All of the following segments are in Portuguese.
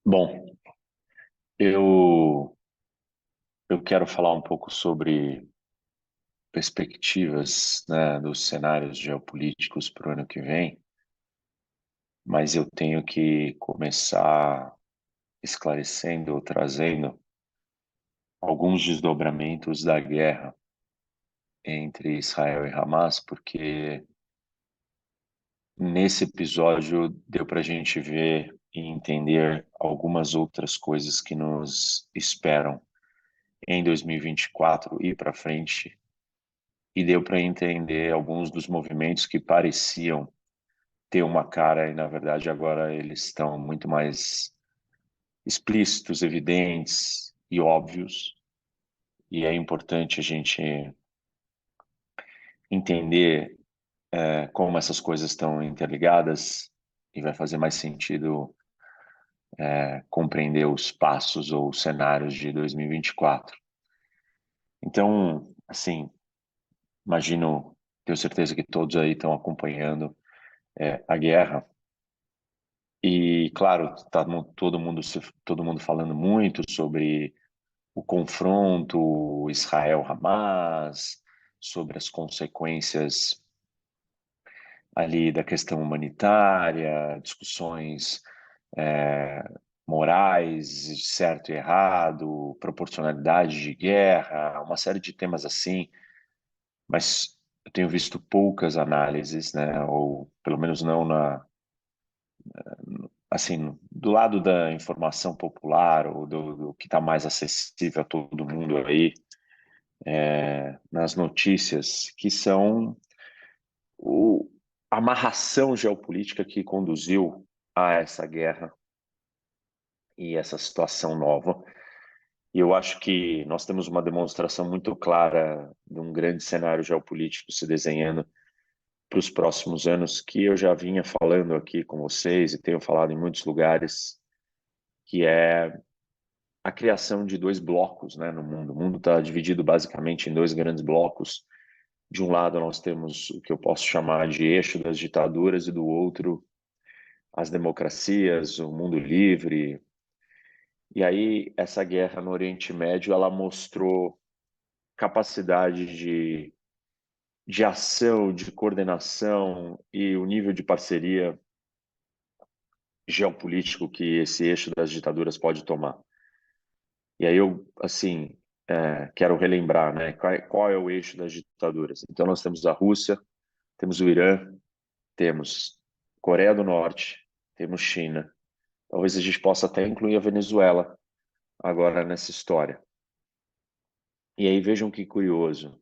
Bom, eu, eu quero falar um pouco sobre perspectivas, né, dos cenários geopolíticos para o ano que vem, mas eu tenho que começar esclarecendo ou trazendo alguns desdobramentos da guerra entre Israel e Hamas, porque nesse episódio deu para a gente ver e entender algumas outras coisas que nos esperam em 2024 e para frente. E deu para entender alguns dos movimentos que pareciam ter uma cara e, na verdade, agora eles estão muito mais explícitos, evidentes e óbvios. E é importante a gente entender como essas coisas estão interligadas e vai fazer mais sentido compreender os passos ou os cenários de 2024. Então, assim, imagino, tenho certeza que todos aí estão acompanhando a guerra. E, claro, tá todo mundo falando muito sobre o confronto Israel-Hamas, sobre as consequências ali da questão humanitária, discussões é, morais, certo e errado, proporcionalidade de guerra, uma série de temas assim, mas eu tenho visto poucas análises, né, ou pelo menos não na assim, do lado da informação popular ou do que está mais acessível a todo mundo aí, nas notícias, que são o, a amarração geopolítica que conduziu a essa guerra e essa situação nova. E eu acho que nós temos uma demonstração muito clara de um grande cenário geopolítico se desenhando para os próximos anos, que eu já vinha falando aqui com vocês e tenho falado em muitos lugares, que é a criação de dois blocos, né, no mundo. O mundo está dividido basicamente em dois grandes blocos. De um lado, nós temos o que eu posso chamar de eixo das ditaduras, e do outro, as democracias, o mundo livre. E aí, essa guerra no Oriente Médio, ela mostrou capacidade de ação, de coordenação e o nível de parceria geopolítico que esse eixo das ditaduras pode tomar. E aí eu, assim, quero relembrar, né, qual é o eixo das ditaduras. Então nós temos a Rússia, temos o Irã, temos Coreia do Norte, temos China. Talvez a gente possa até incluir a Venezuela agora nessa história. E aí vejam que curioso.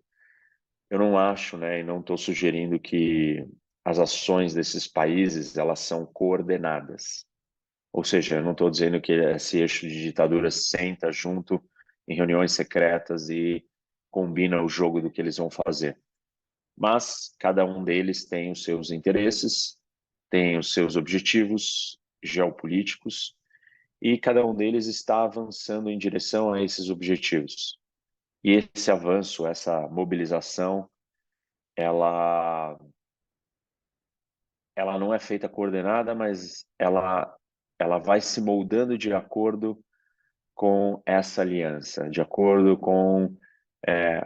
Eu não acho, né, e não estou sugerindo que as ações desses países elas são coordenadas. Ou seja, eu não estou dizendo que esse eixo de ditadura senta junto em reuniões secretas e combina o jogo do que eles vão fazer. Mas cada um deles tem os seus interesses, tem os seus objetivos geopolíticos e cada um deles está avançando em direção a esses objetivos. E esse avanço, essa mobilização, ela ela não é feita coordenada, mas ela vai se moldando de acordo com essa aliança, de acordo com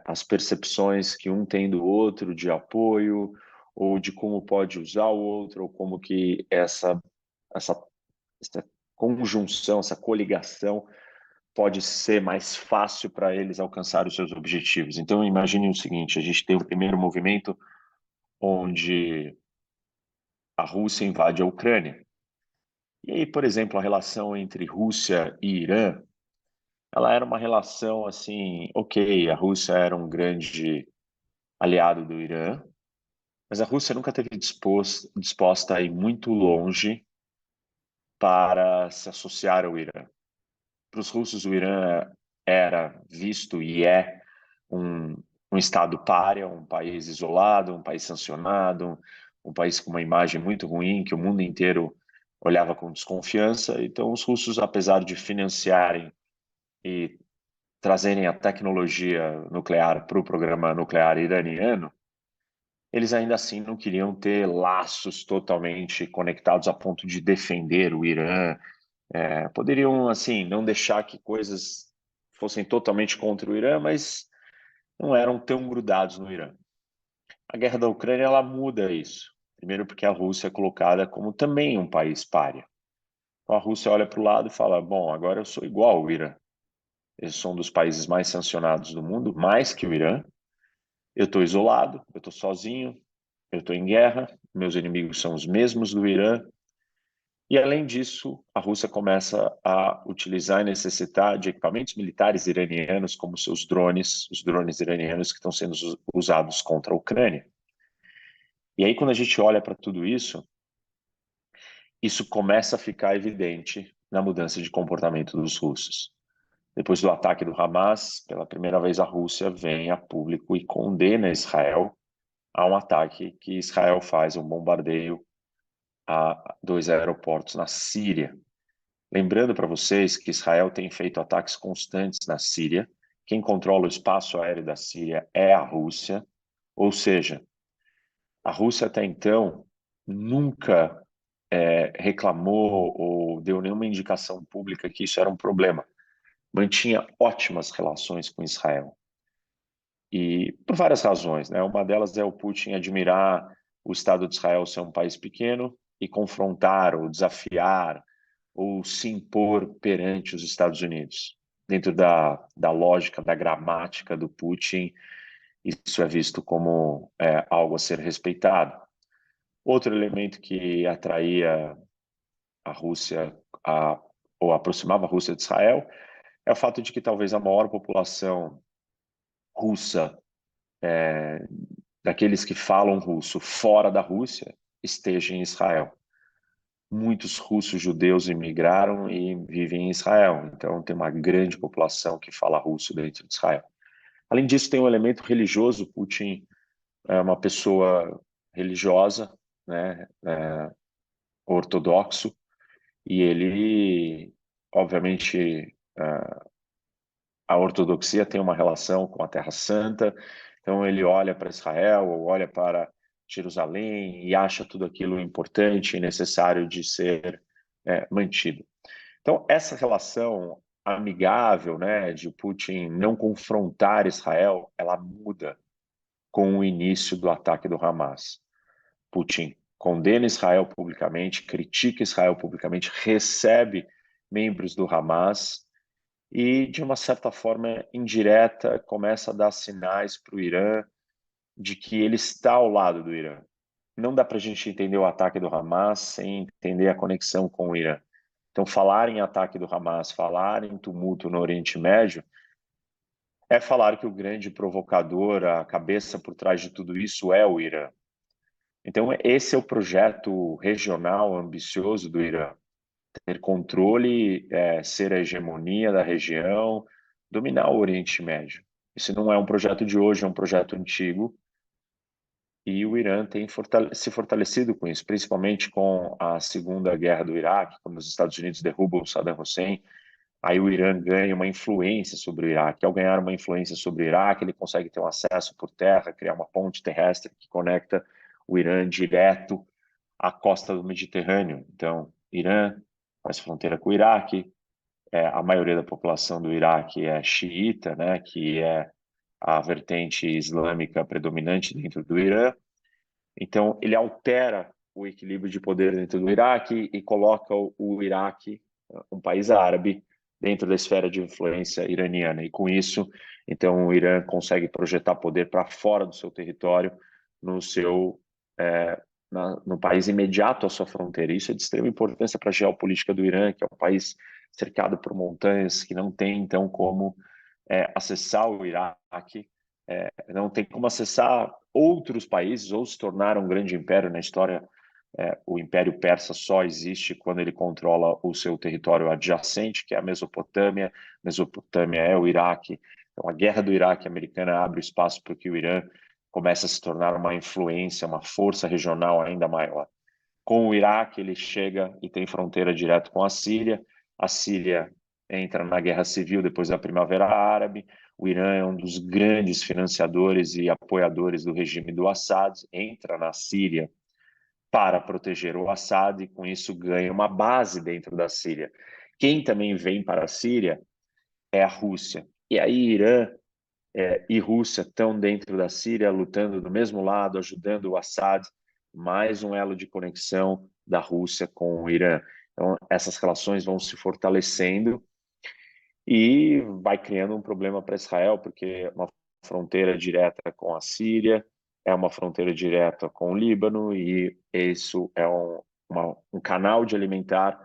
as percepções que um tem do outro de apoio, ou de como pode usar o outro, ou como que essa, essa conjunção, essa coligação pode ser mais fácil para eles alcançar os seus objetivos. Então, imagine o seguinte, a gente tem o primeiro movimento onde a Rússia invade a Ucrânia. E aí, por exemplo, a relação entre Rússia e Irã, ela era uma relação assim, ok, a Rússia era um grande aliado do Irã, mas a Rússia nunca teve disposta a ir muito longe para se associar ao Irã. Para os russos, o Irã era visto e é um, um estado pária, um país isolado, um país sancionado, um país com uma imagem muito ruim, que o mundo inteiro olhava com desconfiança. Então, os russos, apesar de financiarem e trazerem a tecnologia nuclear para o programa nuclear iraniano, eles ainda assim não queriam ter laços totalmente conectados a ponto de defender o Irã Poderiam, assim, não deixar que coisas fossem totalmente contra o Irã, mas não eram tão grudados no Irã. A guerra da Ucrânia, ela muda isso. Primeiro porque a Rússia é colocada como também um país pária. Então a Rússia olha para o lado e fala, bom, agora eu sou igual ao Irã. Eu sou um dos países mais sancionados do mundo, mais que o Irã. Eu estou isolado, eu estou sozinho, eu estou em guerra, meus inimigos são os mesmos do Irã. E, além disso, a Rússia começa a utilizar e necessitar de equipamentos militares iranianos, como seus drones, os drones iranianos que estão sendo usados contra a Ucrânia. E aí, quando a gente olha para tudo isso, isso começa a ficar evidente na mudança de comportamento dos russos. Depois do ataque do Hamas, pela primeira vez a Rússia vem a público e condena Israel a um ataque que Israel faz, um bombardeio a 2 aeroportos na Síria. Lembrando para vocês que Israel tem feito ataques constantes na Síria. Quem controla o espaço aéreo da Síria é a Rússia, ou seja, a Rússia até então nunca reclamou ou deu nenhuma indicação pública que isso era um problema. Mantinha ótimas relações com Israel. E por várias razões, né? Uma delas é o Putin admirar o Estado de Israel ser um país pequeno e confrontar ou desafiar ou se impor perante os Estados Unidos. Dentro da lógica, da gramática do Putin, isso é visto como algo a ser respeitado. Outro elemento que atraía a Rússia ou aproximava a Rússia de Israel é o fato de que talvez a maior população russa, daqueles que falam russo fora da Rússia, esteja em Israel. Muitos russos judeus imigraram e vivem em Israel, então tem uma grande população que fala russo dentro de Israel. Além disso, tem um elemento religioso. Putin é uma pessoa religiosa, né, ortodoxo, e ele, obviamente, a ortodoxia tem uma relação com a Terra Santa, então ele olha para Israel ou olha para Jerusalém e acha tudo aquilo importante e necessário de ser mantido. Então, essa relação amigável, né, de Putin não confrontar Israel, ela muda com o início do ataque do Hamas. Putin condena Israel publicamente, critica Israel publicamente, recebe membros do Hamas e, de uma certa forma indireta, começa a dar sinais para o Irã de que ele está ao lado do Irã. Não dá para a gente entender o ataque do Hamas sem entender a conexão com o Irã. Então, falar em ataque do Hamas, falar em tumulto no Oriente Médio, é falar que o grande provocador, a cabeça por trás de tudo isso é o Irã. Então, esse é o projeto regional ambicioso do Irã. Ter controle, ser a hegemonia da região, dominar o Oriente Médio. Isso não é um projeto de hoje, é um projeto antigo, e o Irã tem se fortalecido com isso, principalmente com a Segunda Guerra do Iraque, quando os Estados Unidos derrubam Saddam Hussein. Aí o Irã ganha uma influência sobre o Iraque. Ao ganhar uma influência sobre o Iraque, ele consegue ter um acesso por terra, criar uma ponte terrestre que conecta o Irã direto à costa do Mediterrâneo. Então, Irã faz fronteira com o Iraque. A maioria da população do Iraque é xiita, né, que é a vertente islâmica predominante dentro do Irã. Então, ele altera o equilíbrio de poder dentro do Iraque e coloca o Iraque, um país árabe, dentro da esfera de influência iraniana. E com isso, então, o Irã consegue projetar poder para fora do seu território, no seu no país imediato à sua fronteira. Isso é de extrema importância para a geopolítica do Irã, que é um país cercado por montanhas, que não tem, então, como acessar o Iraque, não tem como acessar outros países ou se tornar um grande império na história. O Império Persa só existe quando ele controla o seu território adjacente, que é a Mesopotâmia. Mesopotâmia é o Iraque. Então, a guerra do Iraque americana abre espaço para que o Irã comece a se tornar uma influência, uma força regional ainda maior. Com o Iraque, ele chega e tem fronteira direto com a Síria. A Síria entra na guerra civil depois da Primavera Árabe. O Irã é um dos grandes financiadores e apoiadores do regime do Assad, entra na Síria para proteger o Assad e, com isso, ganha uma base dentro da Síria. Quem também vem para a Síria é a Rússia. E aí Irã e Rússia estão dentro da Síria, lutando do mesmo lado, ajudando o Assad, mais um elo de conexão da Rússia com o Irã. Então, essas relações vão se fortalecendo e vai criando um problema para Israel, porque é uma fronteira direta com a Síria, é uma fronteira direta com o Líbano, e isso é um canal de alimentar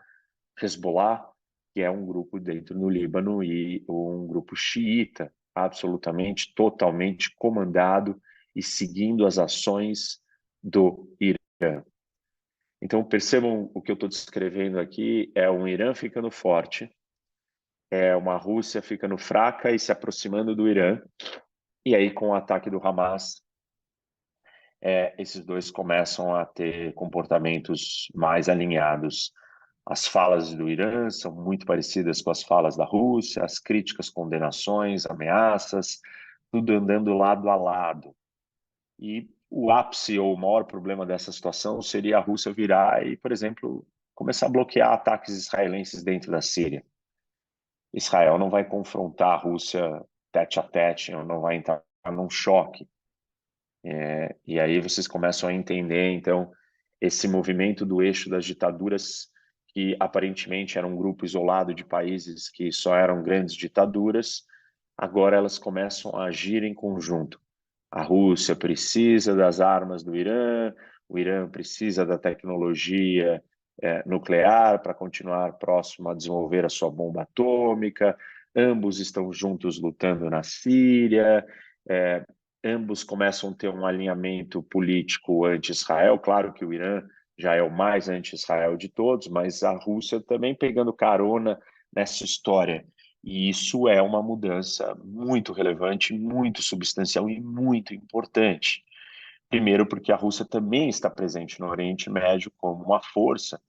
Hezbollah, que é um grupo dentro do Líbano e um grupo xiita, absolutamente, totalmente comandado e seguindo as ações do Irã. Então, percebam o que eu estou descrevendo aqui, é um Irã ficando forte, é uma Rússia ficando fraca e se aproximando do Irã, e aí com o ataque do Hamas, esses dois começam a ter comportamentos mais alinhados. As falas do Irã são muito parecidas com as falas da Rússia, as críticas, condenações, ameaças, tudo andando lado a lado. E o ápice ou o maior problema dessa situação seria a Rússia virar e, por exemplo, começar a bloquear ataques israelenses dentro da Síria. Israel não vai confrontar a Rússia tete a tete, não vai entrar num choque. E aí vocês começam a entender, então, esse movimento do eixo das ditaduras, que aparentemente era um grupo isolado de países que só eram grandes ditaduras, agora elas começam a agir em conjunto. A Rússia precisa das armas do Irã, o Irã precisa da tecnologia nuclear para continuar próximo a desenvolver a sua bomba atômica, ambos estão juntos lutando na Síria, é, ambos começam a ter um alinhamento político anti-Israel. Claro que o Irã já é o mais anti-Israel de todos, mas a Rússia também pegando carona nessa história. E isso é uma mudança muito relevante, muito substancial e muito importante. Primeiro, porque a Rússia também está presente no Oriente Médio como uma força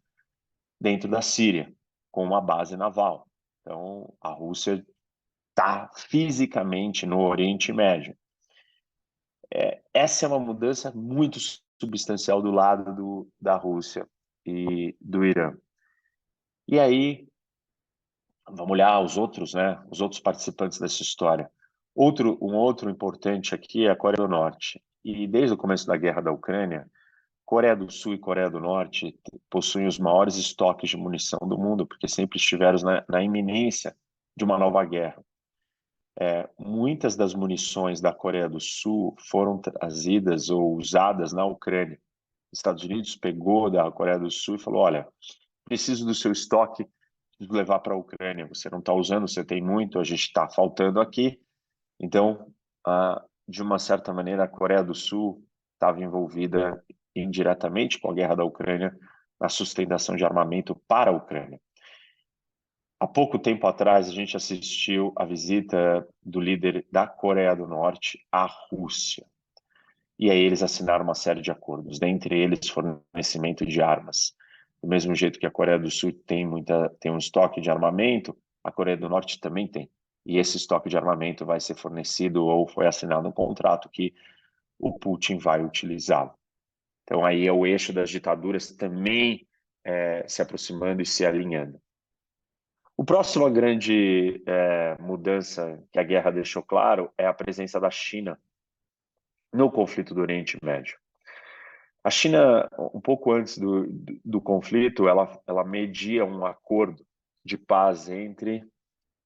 dentro da Síria, com uma base naval. Então, a Rússia está fisicamente no Oriente Médio. Essa é uma mudança muito substancial do lado da Rússia e do Irã. E aí, vamos olhar os outros, né? Os outros participantes dessa história. Um outro importante aqui é a Coreia do Norte. E desde o começo da guerra da Ucrânia, Coreia do Sul e Coreia do Norte possuem os maiores estoques de munição do mundo, porque sempre estiveram na iminência de uma nova guerra. Muitas das munições da Coreia do Sul foram trazidas ou usadas na Ucrânia. Os Estados Unidos pegou da Coreia do Sul e falou: olha, preciso do seu estoque, preciso levar para a Ucrânia. Você não está usando, você tem muito, a gente está faltando aqui. Então, de uma certa maneira, a Coreia do Sul estava envolvida indiretamente com a guerra da Ucrânia na sustentação de armamento para a Ucrânia. Há pouco tempo atrás, a gente assistiu à visita do líder da Coreia do Norte à Rússia. E aí eles assinaram uma série de acordos, dentre eles fornecimento de armas. Do mesmo jeito que a Coreia do Sul tem um estoque de armamento, a Coreia do Norte também tem. E esse estoque de armamento vai ser fornecido ou foi assinado um contrato que o Putin vai utilizar. Então aí é o eixo das ditaduras também se aproximando e se alinhando. O próximo grande mudança que a guerra deixou claro é a presença da China no conflito do Oriente Médio. A China, um pouco antes do conflito, ela media um acordo de paz entre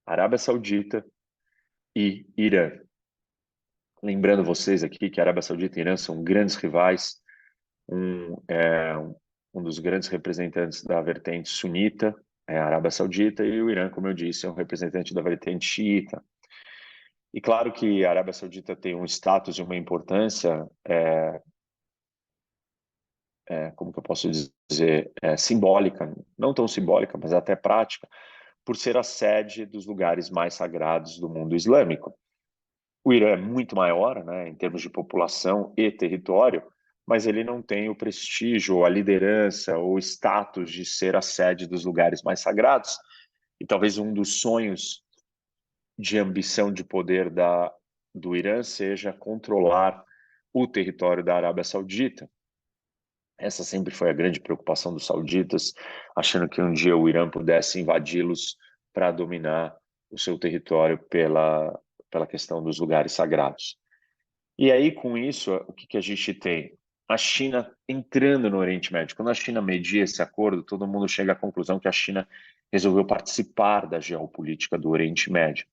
Arábia Saudita e Irã. Lembrando vocês aqui que a Arábia Saudita e Irã são grandes rivais, um dos grandes representantes da vertente sunita é a Arábia Saudita e o Irã, como eu disse, é um representante da vertente xiita. E claro que a Arábia Saudita tem um status e uma importância, como que eu posso dizer, simbólica, não tão simbólica, mas até prática, por ser a sede dos lugares mais sagrados do mundo islâmico. O Irã é muito maior, né, em termos de população e território, mas ele não tem o prestígio, a liderança, o status de ser a sede dos lugares mais sagrados. E talvez um dos sonhos de ambição de poder do Irã seja controlar o território da Arábia Saudita. Essa sempre foi a grande preocupação dos sauditas, achando que um dia o Irã pudesse invadi-los para dominar o seu território pela questão dos lugares sagrados. E aí, com isso, o que a gente tem? A China entrando no Oriente Médio. Quando a China media esse acordo, todo mundo chega à conclusão que a China resolveu participar da geopolítica do Oriente Médio.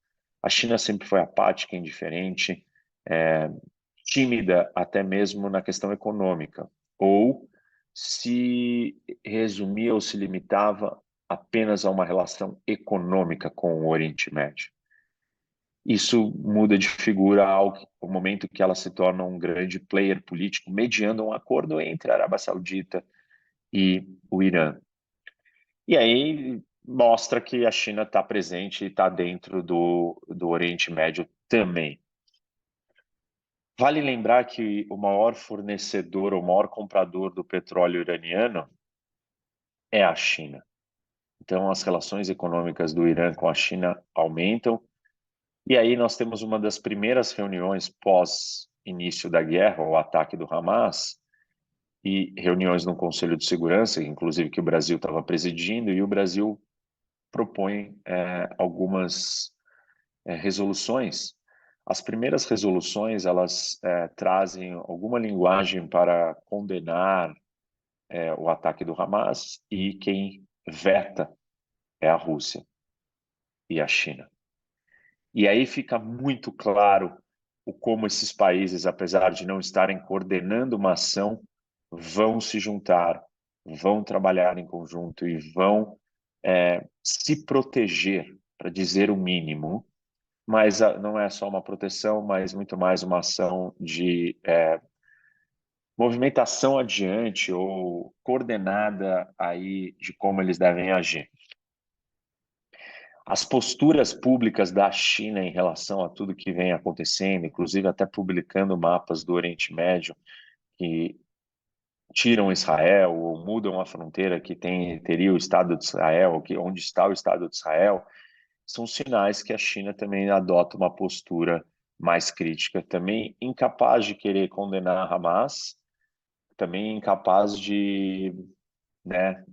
A China sempre foi apática, indiferente, é, tímida até mesmo na questão econômica, ou se resumia ou se limitava apenas a uma relação econômica com o Oriente Médio. Isso muda de figura ao momento que ela se torna um grande player político, mediando um acordo entre a Arábia Saudita e o Irã. E aí mostra que a China está presente e está dentro do Oriente Médio também. Vale lembrar que o maior fornecedor, o maior comprador do petróleo iraniano é a China. Então, as relações econômicas do Irã com a China aumentam. E aí nós temos uma das primeiras reuniões pós início da guerra, o ataque do Hamas, e reuniões no Conselho de Segurança, inclusive que o Brasil estava presidindo, e o Brasil propõe algumas resoluções. As primeiras resoluções, elas trazem alguma linguagem para condenar o ataque do Hamas, e quem veta é a Rússia e a China. E aí fica muito claro o como esses países, apesar de não estarem coordenando uma ação, vão se juntar, vão trabalhar em conjunto e vão se proteger, para dizer o mínimo, mas não é só uma proteção, mas muito mais uma ação de movimentação adiante ou coordenada aí de como eles devem agir. As posturas públicas da China em relação a tudo que vem acontecendo, inclusive até publicando mapas do Oriente Médio que tiram Israel ou mudam a fronteira que teria o Estado de Israel, onde está o Estado de Israel, são sinais que a China também adota uma postura mais crítica, também incapaz de querer condenar a Hamas, também incapaz né,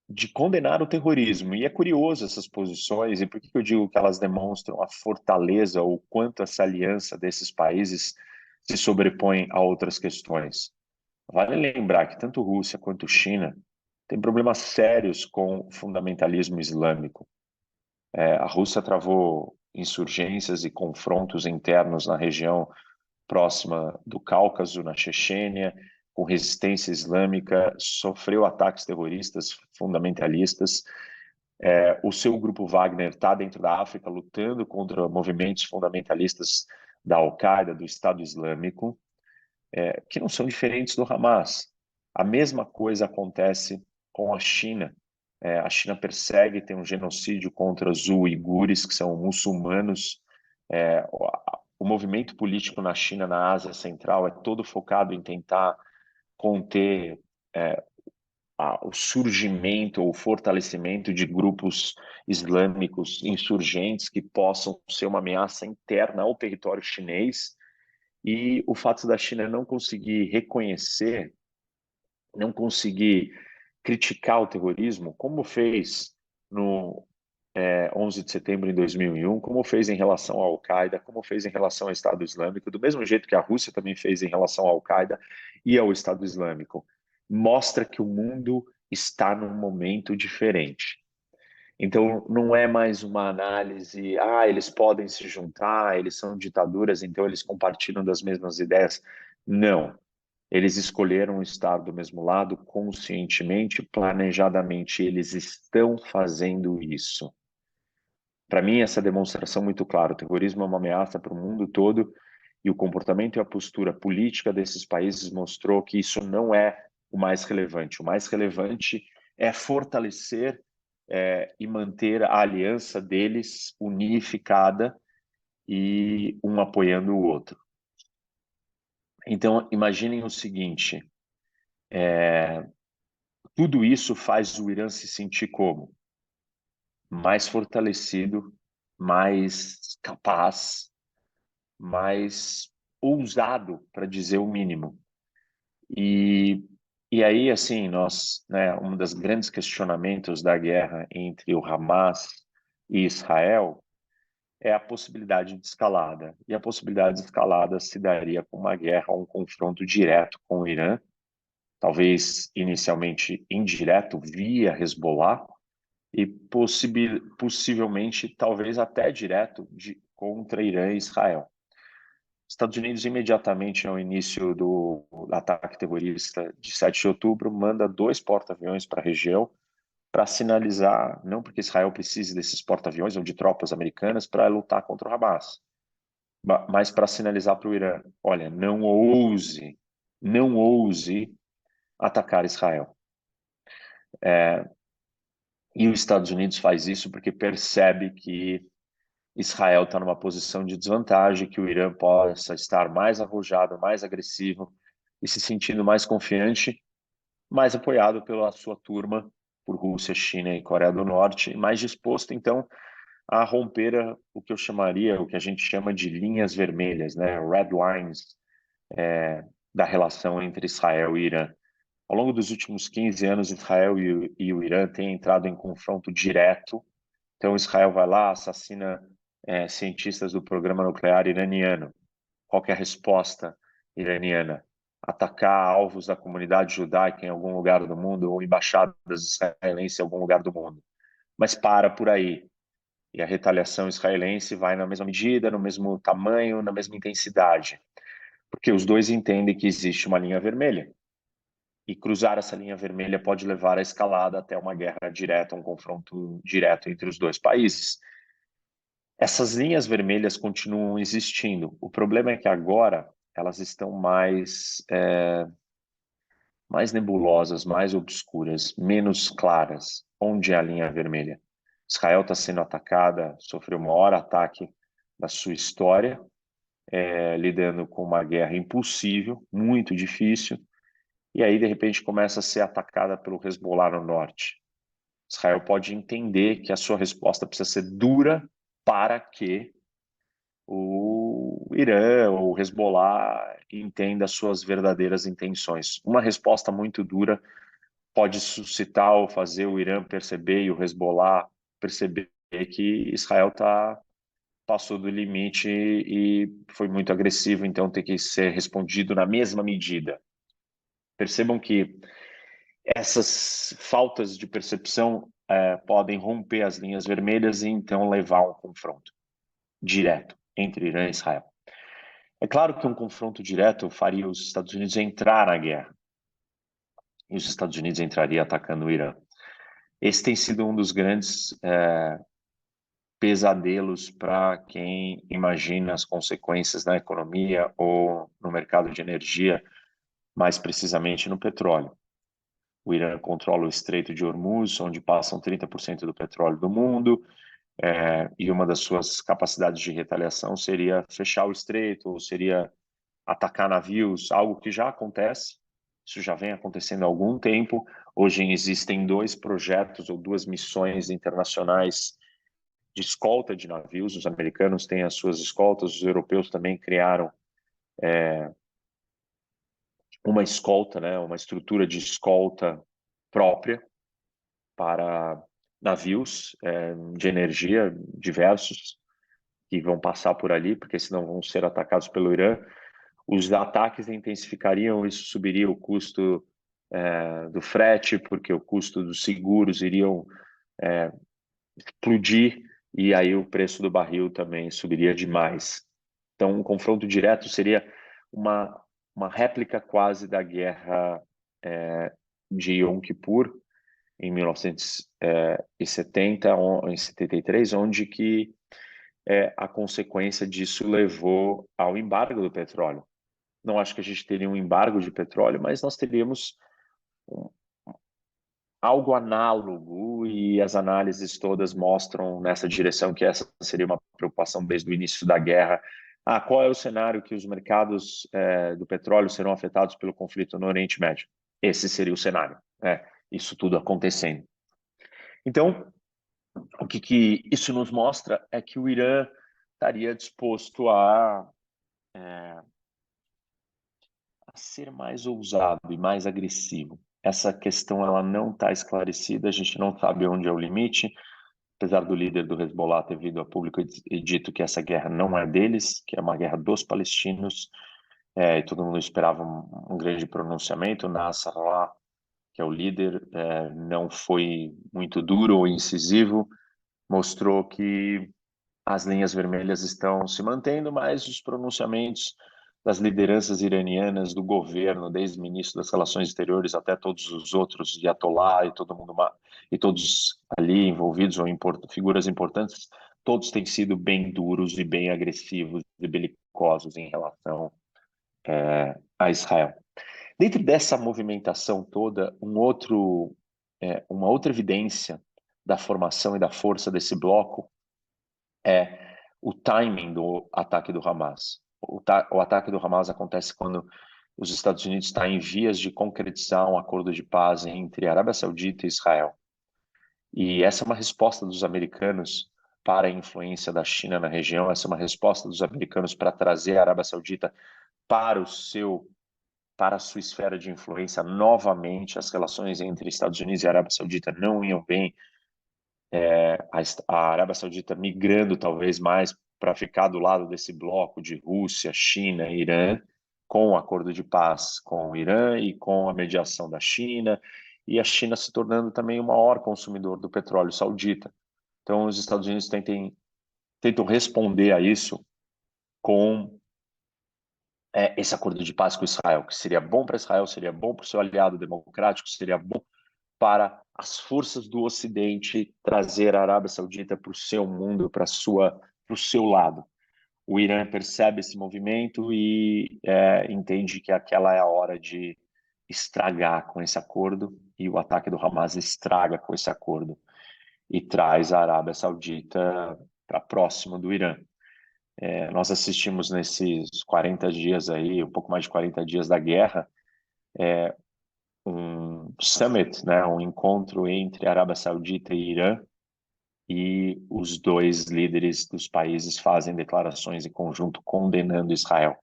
de condenar o terrorismo. E é curioso essas posições, e por que eu digo que elas demonstram a fortaleza ou quanto essa aliança desses países se sobrepõe a outras questões. Vale lembrar que tanto Rússia quanto China têm problemas sérios com o fundamentalismo islâmico. A Rússia travou insurgências e confrontos internos na região próxima do Cáucaso, na Chechênia, com resistência islâmica, sofreu ataques terroristas fundamentalistas. O seu grupo Wagner está dentro da África lutando contra movimentos fundamentalistas da Al-Qaeda, do Estado Islâmico, que não são diferentes do Hamas. A mesma coisa acontece com a China. A China persegue, tem um genocídio contra os uigures, que são muçulmanos. O movimento político na China, na Ásia Central, é todo focado em tentar conter o surgimento ou fortalecimento de grupos islâmicos insurgentes que possam ser uma ameaça interna ao território chinês. E o fato da China não conseguir reconhecer, não conseguir criticar o terrorismo, como fez no 11 de setembro de 2001, como fez em relação à Al-Qaeda, como fez em relação ao Estado Islâmico, do mesmo jeito que a Rússia também fez em relação à Al-Qaeda e ao Estado Islâmico. Mostra que o mundo está num momento diferente. Então, não é mais uma análise, eles podem se juntar, eles são ditaduras, então eles compartilham das mesmas ideias. Não. Eles escolheram estar do mesmo lado conscientemente, planejadamente. Eles estão fazendo isso. Para mim, essa demonstração é muito clara. O terrorismo é uma ameaça para o mundo todo e o comportamento e a postura política desses países mostrou que isso não é o mais relevante. O mais relevante é fortalecer e manter a aliança deles unificada e um apoiando o outro. Então, imaginem o seguinte, tudo isso faz o Irã se sentir como? Mais fortalecido, mais capaz, mais ousado, para dizer o mínimo. E, e aí, assim, né, um dos grandes questionamentos da guerra entre o Hamas e Israel é a possibilidade de escalada. E a possibilidade de escalada se daria com uma guerra, um confronto direto com o Irã, talvez inicialmente indireto, via Hezbollah, e possivelmente, talvez até direto, contra Irã e Israel. Estados Unidos, imediatamente ao início do ataque terrorista de 7 de outubro, manda 2 porta-aviões para a região para sinalizar, não porque Israel precise desses porta-aviões ou de tropas americanas para lutar contra o Hamas, mas para sinalizar para o Irã, olha, não ouse atacar Israel. E os Estados Unidos faz isso porque percebe que Israel está numa posição de desvantagem, que o Irã possa estar mais arrojado, mais agressivo e se sentindo mais confiante, mais apoiado pela sua turma, por Rússia, China e Coreia do Norte, mais disposto, então, a romper o que eu chamaria, o que a gente chama de linhas vermelhas, né? Red lines, da relação entre Israel e Irã. Ao longo dos últimos 15 anos, Israel e o Irã têm entrado em confronto direto. Então, Israel vai lá, assassina cientistas do programa nuclear iraniano. Qual que é a resposta iraniana? Atacar alvos da comunidade judaica em algum lugar do mundo ou embaixadas israelenses em algum lugar do mundo. Mas para por aí. E a retaliação israelense vai na mesma medida, no mesmo tamanho, na mesma intensidade. Porque os dois entendem que existe uma linha vermelha. E cruzar essa linha vermelha pode levar à escalada até uma guerra direta, um confronto direto entre os dois países. Essas linhas vermelhas continuam existindo. O problema é que agora elas estão mais nebulosas, mais obscuras, menos claras. Onde é a linha vermelha? Israel está sendo atacada, sofreu o maior ataque da sua história, lidando com uma guerra impossível, muito difícil, e aí de repente começa a ser atacada pelo Hezbollah no norte. Israel pode entender que a sua resposta precisa ser dura para que o Irã ou o Hezbollah entenda as suas verdadeiras intenções. Uma resposta muito dura pode suscitar ou fazer o Irã perceber e o Hezbollah perceber que Israel passou do limite e foi muito agressivo, então tem que ser respondido na mesma medida. Percebam que essas faltas de percepção podem romper as linhas vermelhas e então levar a um confronto direto entre Irã e Israel. É claro que um confronto direto faria os Estados Unidos entrar na guerra e os Estados Unidos entraria atacando o Irã. Esse tem sido um dos grandes pesadelos para quem imagina as consequências na economia ou no mercado de energia, mais precisamente no petróleo. O Irã controla o Estreito de Hormuz, onde passam 30% do petróleo do mundo, e uma das suas capacidades de retaliação seria fechar o estreito, ou seria atacar navios, algo que já acontece, isso já vem acontecendo há algum tempo. Hoje existem 2 projetos ou 2 missões internacionais de escolta de navios. Os americanos têm as suas escoltas, os europeus também criaram uma escolta, né, uma estrutura de escolta própria para navios de energia diversos que vão passar por ali, porque senão vão ser atacados pelo Irã. Os ataques intensificariam, isso subiria o custo do frete, porque o custo dos seguros iriam explodir e aí o preço do barril também subiria demais. Então, um confronto direto seria uma réplica quase da guerra de Yom Kippur, em 1970, em 73, onde que a consequência disso levou ao embargo do petróleo. Não acho que a gente teria um embargo de petróleo, mas nós teríamos um, algo análogo e as análises todas mostram nessa direção que essa seria uma preocupação desde o início da guerra. Qual é o cenário que os mercados do petróleo serão afetados pelo conflito no Oriente Médio? Esse seria o cenário, isso tudo acontecendo. Então, o que isso nos mostra é que o Irã estaria disposto a a ser mais ousado e mais agressivo. Essa questão ela não está esclarecida, a gente não sabe onde é o limite, apesar do líder do Hezbollah ter vindo a público e dito que essa guerra não é deles, que é uma guerra dos palestinos, e todo mundo esperava um grande pronunciamento. Nasrallah, que é o líder, não foi muito duro ou incisivo, mostrou que as linhas vermelhas estão se mantendo, mas os pronunciamentos das lideranças iranianas, do governo, desde o ministro das Relações Exteriores até todos os outros, Ayatollah e todo mundo, e todos ali envolvidos ou figuras importantes, todos têm sido bem duros e bem agressivos e belicosos em relação a Israel. Dentro dessa movimentação toda, uma outra evidência da formação e da força desse bloco é o timing do ataque do Hamas. O ataque do Hamas acontece quando os Estados Unidos estão em vias de concretizar um acordo de paz entre a Arábia Saudita e Israel. E essa é uma resposta dos americanos para a influência da China na região, essa é uma resposta dos americanos para trazer a Arábia Saudita para para a sua esfera de influência novamente. As relações entre Estados Unidos e Arábia Saudita não iam bem, a Arábia Saudita migrando talvez mais para ficar do lado desse bloco de Rússia, China e Irã, com o acordo de paz com o Irã e com a mediação da China, e a China se tornando também o maior consumidor do petróleo saudita. Então, os Estados Unidos tentam responder a isso com esse acordo de paz com Israel, que seria bom para Israel, seria bom para o seu aliado democrático, seria bom para as forças do Ocidente trazer a Arábia Saudita para o seu mundo, para o seu lado. O Irã percebe esse movimento e entende que aquela é a hora de estragar com esse acordo, e o ataque do Hamas estraga com esse acordo e traz a Arábia Saudita para próximo do Irã. Nós assistimos nesses 40 dias aí, um pouco mais de 40 dias da guerra, um summit, né, um encontro entre Arábia Saudita e Irã, e os dois líderes dos países fazem declarações em conjunto condenando Israel.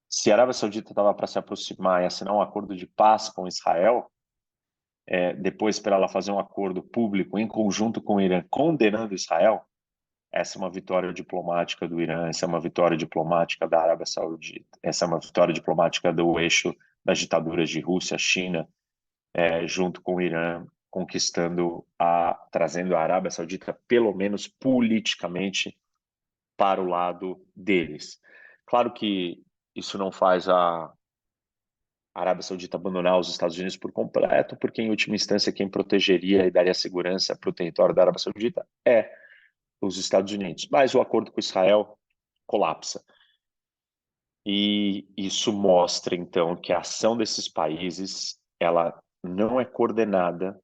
Se a Arábia Saudita estava para se aproximar e assinar um acordo de paz com Israel, depois para ela fazer um acordo público em conjunto com o Irã condenando Israel, essa é uma vitória diplomática do Irã, essa é uma vitória diplomática da Arábia Saudita, essa é uma vitória diplomática do eixo das ditaduras de Rússia, China, junto com o Irã, trazendo a Arábia Saudita, pelo menos politicamente, para o lado deles. Claro que isso não faz a Arábia Saudita abandonar os Estados Unidos por completo, porque, em última instância, quem protegeria e daria segurança para o território da Arábia Saudita é os Estados Unidos. Mas o acordo com Israel colapsa. E isso mostra, então, que a ação desses países ela não é coordenada,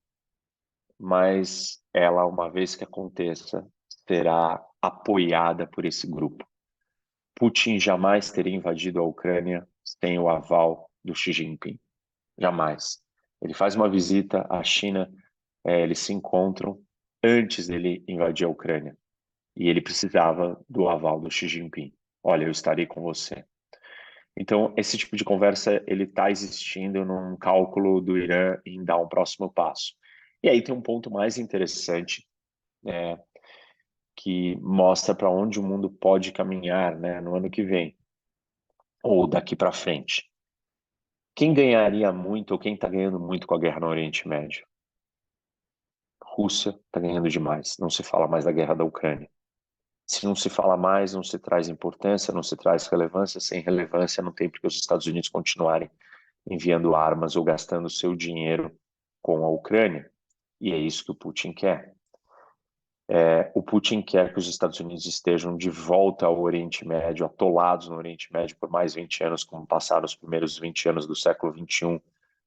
mas ela, uma vez que aconteça, será apoiada por esse grupo. Putin jamais teria invadido a Ucrânia sem o aval do Xi Jinping. Jamais. Ele faz uma visita à China, eles se encontram antes dele invadir a Ucrânia. E ele precisava do aval do Xi Jinping. Olha, eu estarei com você. Então, esse tipo de conversa ele está existindo num cálculo do Irã em dar um próximo passo. E aí tem um ponto mais interessante, que mostra para onde o mundo pode caminhar, né, no ano que vem, ou daqui para frente. Quem ganharia muito ou quem está ganhando muito com a guerra no Oriente Médio? Rússia está ganhando demais. Não se fala mais da guerra da Ucrânia. Se não se fala mais, não se traz importância, não se traz relevância. Sem relevância, não tem porque os Estados Unidos continuarem enviando armas ou gastando seu dinheiro com a Ucrânia. E é isso que o Putin quer. O Putin quer que os Estados Unidos estejam de volta ao Oriente Médio, atolados no Oriente Médio por mais 20 anos, como passaram os primeiros 20 anos do século XXI,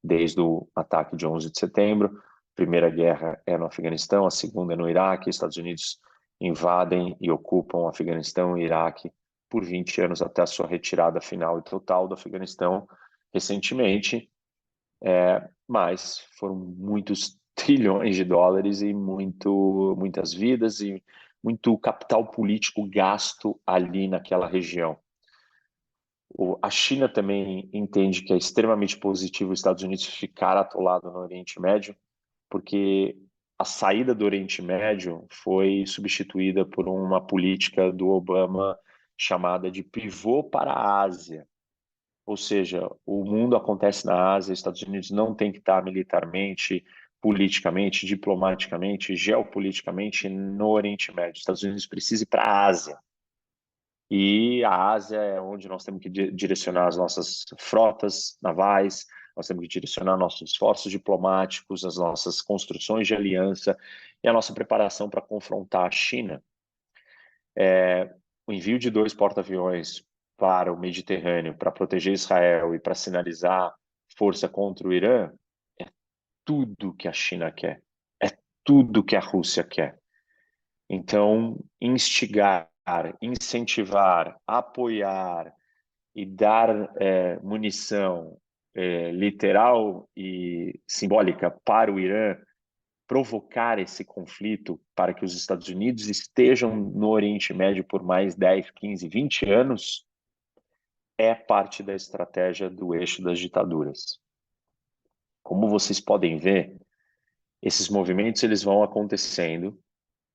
desde o ataque de 11 de setembro. A primeira guerra é no Afeganistão, a segunda é no Iraque. Os Estados Unidos invadem e ocupam o Afeganistão e Iraque por 20 anos até a sua retirada final e total do Afeganistão recentemente, mas foram muitos trilhões de dólares e muitas vidas e muito capital político gasto ali naquela região. A China também entende que é extremamente positivo os Estados Unidos ficar atolado no Oriente Médio, porque a saída do Oriente Médio foi substituída por uma política do Obama chamada de pivô para a Ásia. Ou seja, o mundo acontece na Ásia, os Estados Unidos não tem que estar militarmente, politicamente, diplomaticamente, geopoliticamente no Oriente Médio. Os Estados Unidos precisam ir para a Ásia. E a Ásia é onde nós temos que direcionar as nossas frotas navais, nós temos que direcionar nossos esforços diplomáticos, as nossas construções de aliança e a nossa preparação para confrontar a China. O envio de 2 porta-aviões para o Mediterrâneo para proteger Israel e para sinalizar força contra o Irã é tudo que a China quer, é tudo que a Rússia quer. Então, instigar, incentivar, apoiar e dar munição literal e simbólica para o Irã, provocar esse conflito para que os Estados Unidos estejam no Oriente Médio por mais 10, 15, 20 anos, é parte da estratégia do eixo das ditaduras. Como vocês podem ver, esses movimentos eles vão acontecendo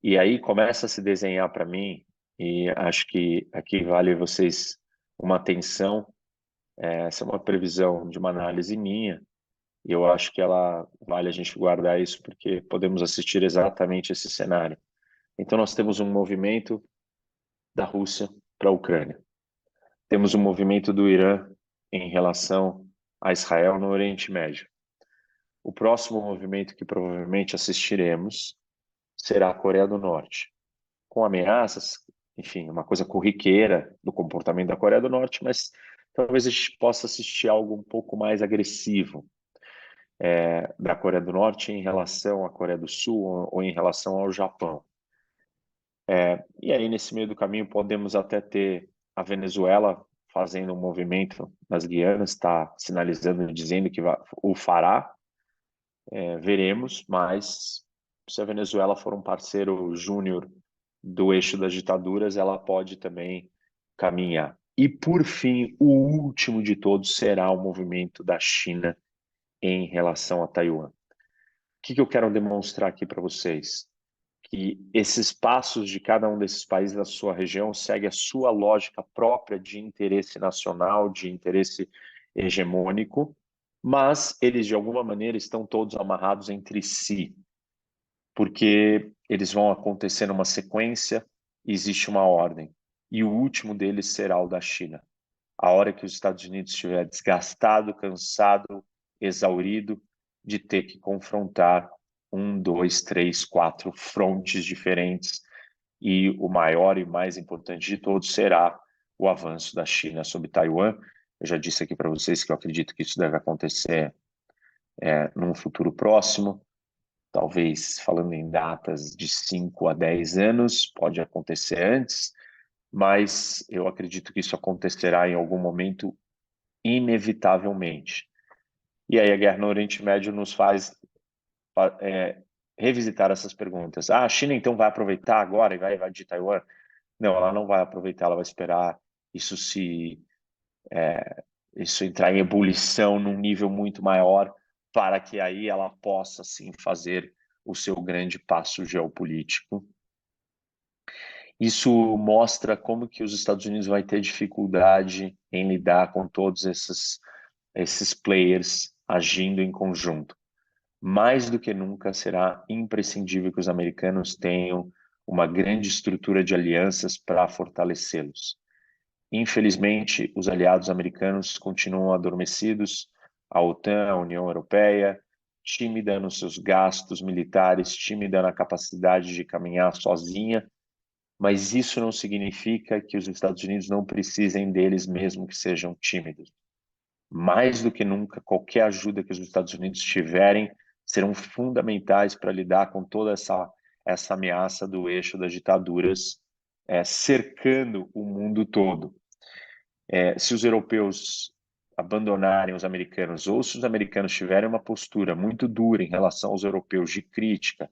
e aí começa a se desenhar para mim, e acho que aqui vale vocês uma atenção. Essa é uma previsão de uma análise minha, e eu acho que ela vale a gente guardar isso, porque podemos assistir exatamente esse cenário. Então, nós temos um movimento da Rússia para a Ucrânia. Temos um movimento do Irã em relação a Israel no Oriente Médio. O próximo movimento que provavelmente assistiremos será a Coreia do Norte, com ameaças, enfim, uma coisa corriqueira do comportamento da Coreia do Norte, mas talvez a gente possa assistir algo um pouco mais agressivo da Coreia do Norte em relação à Coreia do Sul ou em relação ao Japão. E aí, nesse meio do caminho, podemos até ter a Venezuela fazendo um movimento nas Guianas, está sinalizando, dizendo que o fará. Veremos, mas se a Venezuela for um parceiro júnior do eixo das ditaduras, ela pode também caminhar. E, por fim, o último de todos será o movimento da China em relação a Taiwan. O que eu quero demonstrar aqui para vocês? Que esses passos de cada um desses países da sua região segue a sua lógica própria de interesse nacional, de interesse hegemônico, mas eles, de alguma maneira, estão todos amarrados entre si, porque eles vão acontecer numa sequência e existe uma ordem. E o último deles será o da China. A hora que os Estados Unidos estiver desgastado, cansado, exaurido de ter que confrontar 1, 2, 3, 4 frontes diferentes, e o maior e mais importante de todos será o avanço da China sobre Taiwan. Eu já disse aqui para vocês que eu acredito que isso deve acontecer num futuro próximo, talvez falando em datas de 5 a 10 anos, pode acontecer antes, mas eu acredito que isso acontecerá em algum momento, inevitavelmente. E aí a guerra no Oriente Médio nos faz revisitar essas perguntas. A China então vai aproveitar agora e vai invadir Taiwan? Não, ela não vai aproveitar, ela vai esperar isso isso entrar em ebulição num nível muito maior, para que aí ela possa sim fazer o seu grande passo geopolítico. Isso mostra como que os Estados Unidos vai ter dificuldade em lidar com todos esses players agindo em conjunto. Mais do que nunca, será imprescindível que os americanos tenham uma grande estrutura de alianças para fortalecê-los. Infelizmente, os aliados americanos continuam adormecidos, a OTAN, a União Europeia, tímida nos seus gastos militares, tímida na capacidade de caminhar sozinha, mas isso não significa que os Estados Unidos não precisem deles, mesmo que sejam tímidos. Mais do que nunca, qualquer ajuda que os Estados Unidos tiverem serão fundamentais para lidar com toda essa ameaça do eixo das ditaduras cercando o mundo todo. Se os europeus abandonarem os americanos, ou se os americanos tiverem uma postura muito dura em relação aos europeus de crítica,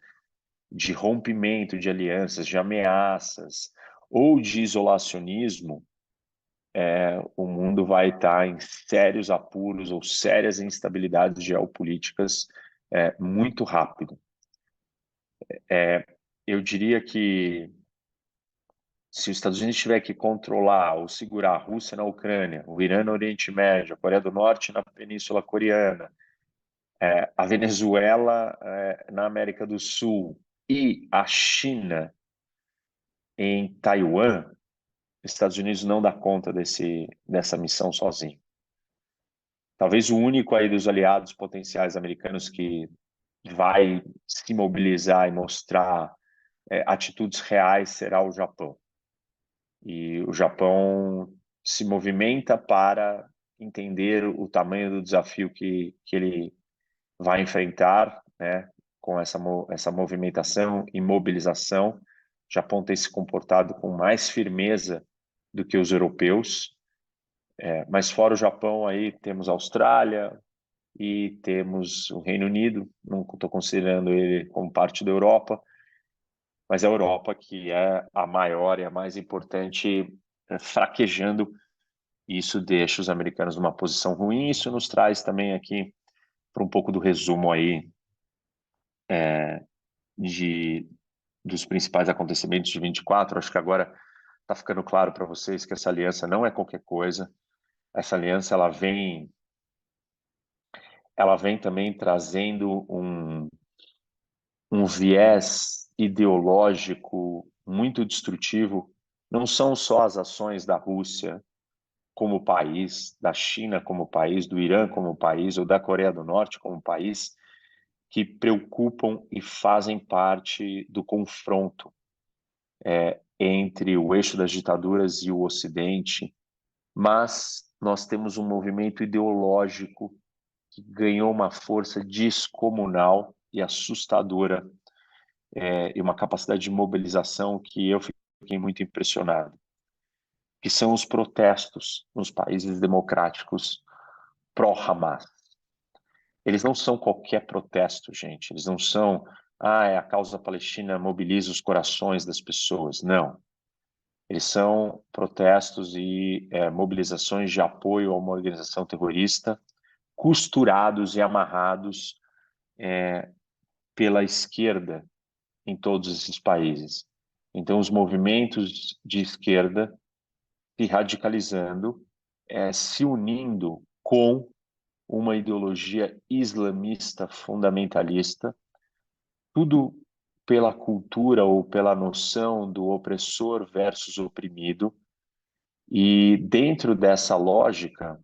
de rompimento de alianças, de ameaças ou de isolacionismo, o mundo vai estar em sérios apuros ou sérias instabilidades geopolíticas muito rápido. Eu diria que se os Estados Unidos tiver que controlar ou segurar a Rússia na Ucrânia, o Irã no Oriente Médio, a Coreia do Norte na Península Coreana, a Venezuela na América do Sul e a China em Taiwan, os Estados Unidos não dá conta dessa missão sozinho. Talvez o único aí dos aliados potenciais americanos que vai se mobilizar e mostrar atitudes reais será o Japão. E o Japão se movimenta para entender o tamanho do desafio que ele vai enfrentar, né, com essa movimentação e mobilização. O Japão tem se comportado com mais firmeza do que os europeus, mas fora o Japão aí temos a Austrália e temos o Reino Unido, não estou considerando ele como parte da Europa, mas a Europa, que é a maior e a mais importante, fraquejando. Isso deixa os americanos numa posição ruim. Isso nos traz também aqui para um pouco do resumo aí de, dos principais acontecimentos de 24. Acho que agora está ficando claro para vocês que essa aliança não é qualquer coisa. Essa aliança ela vem também trazendo um viés ideológico muito destrutivo. Não são só as ações da Rússia como país, da China como país, do Irã como país ou da Coreia do Norte como país que preocupam e fazem parte do confronto entre o eixo das ditaduras e o Ocidente, mas nós temos um movimento ideológico que ganhou uma força descomunal e assustadora e uma capacidade de mobilização que eu fiquei muito impressionado, que são os protestos nos países democráticos pró-Hamas. Eles não são qualquer protesto, gente. Eles não são, a causa palestina mobiliza os corações das pessoas. Não. Eles são protestos e mobilizações de apoio a uma organização terrorista costurados e amarrados pela esquerda em todos esses países. Então, os movimentos de esquerda se radicalizando, se unindo com uma ideologia islamista fundamentalista, tudo pela cultura ou pela noção do opressor versus oprimido. E dentro dessa lógica,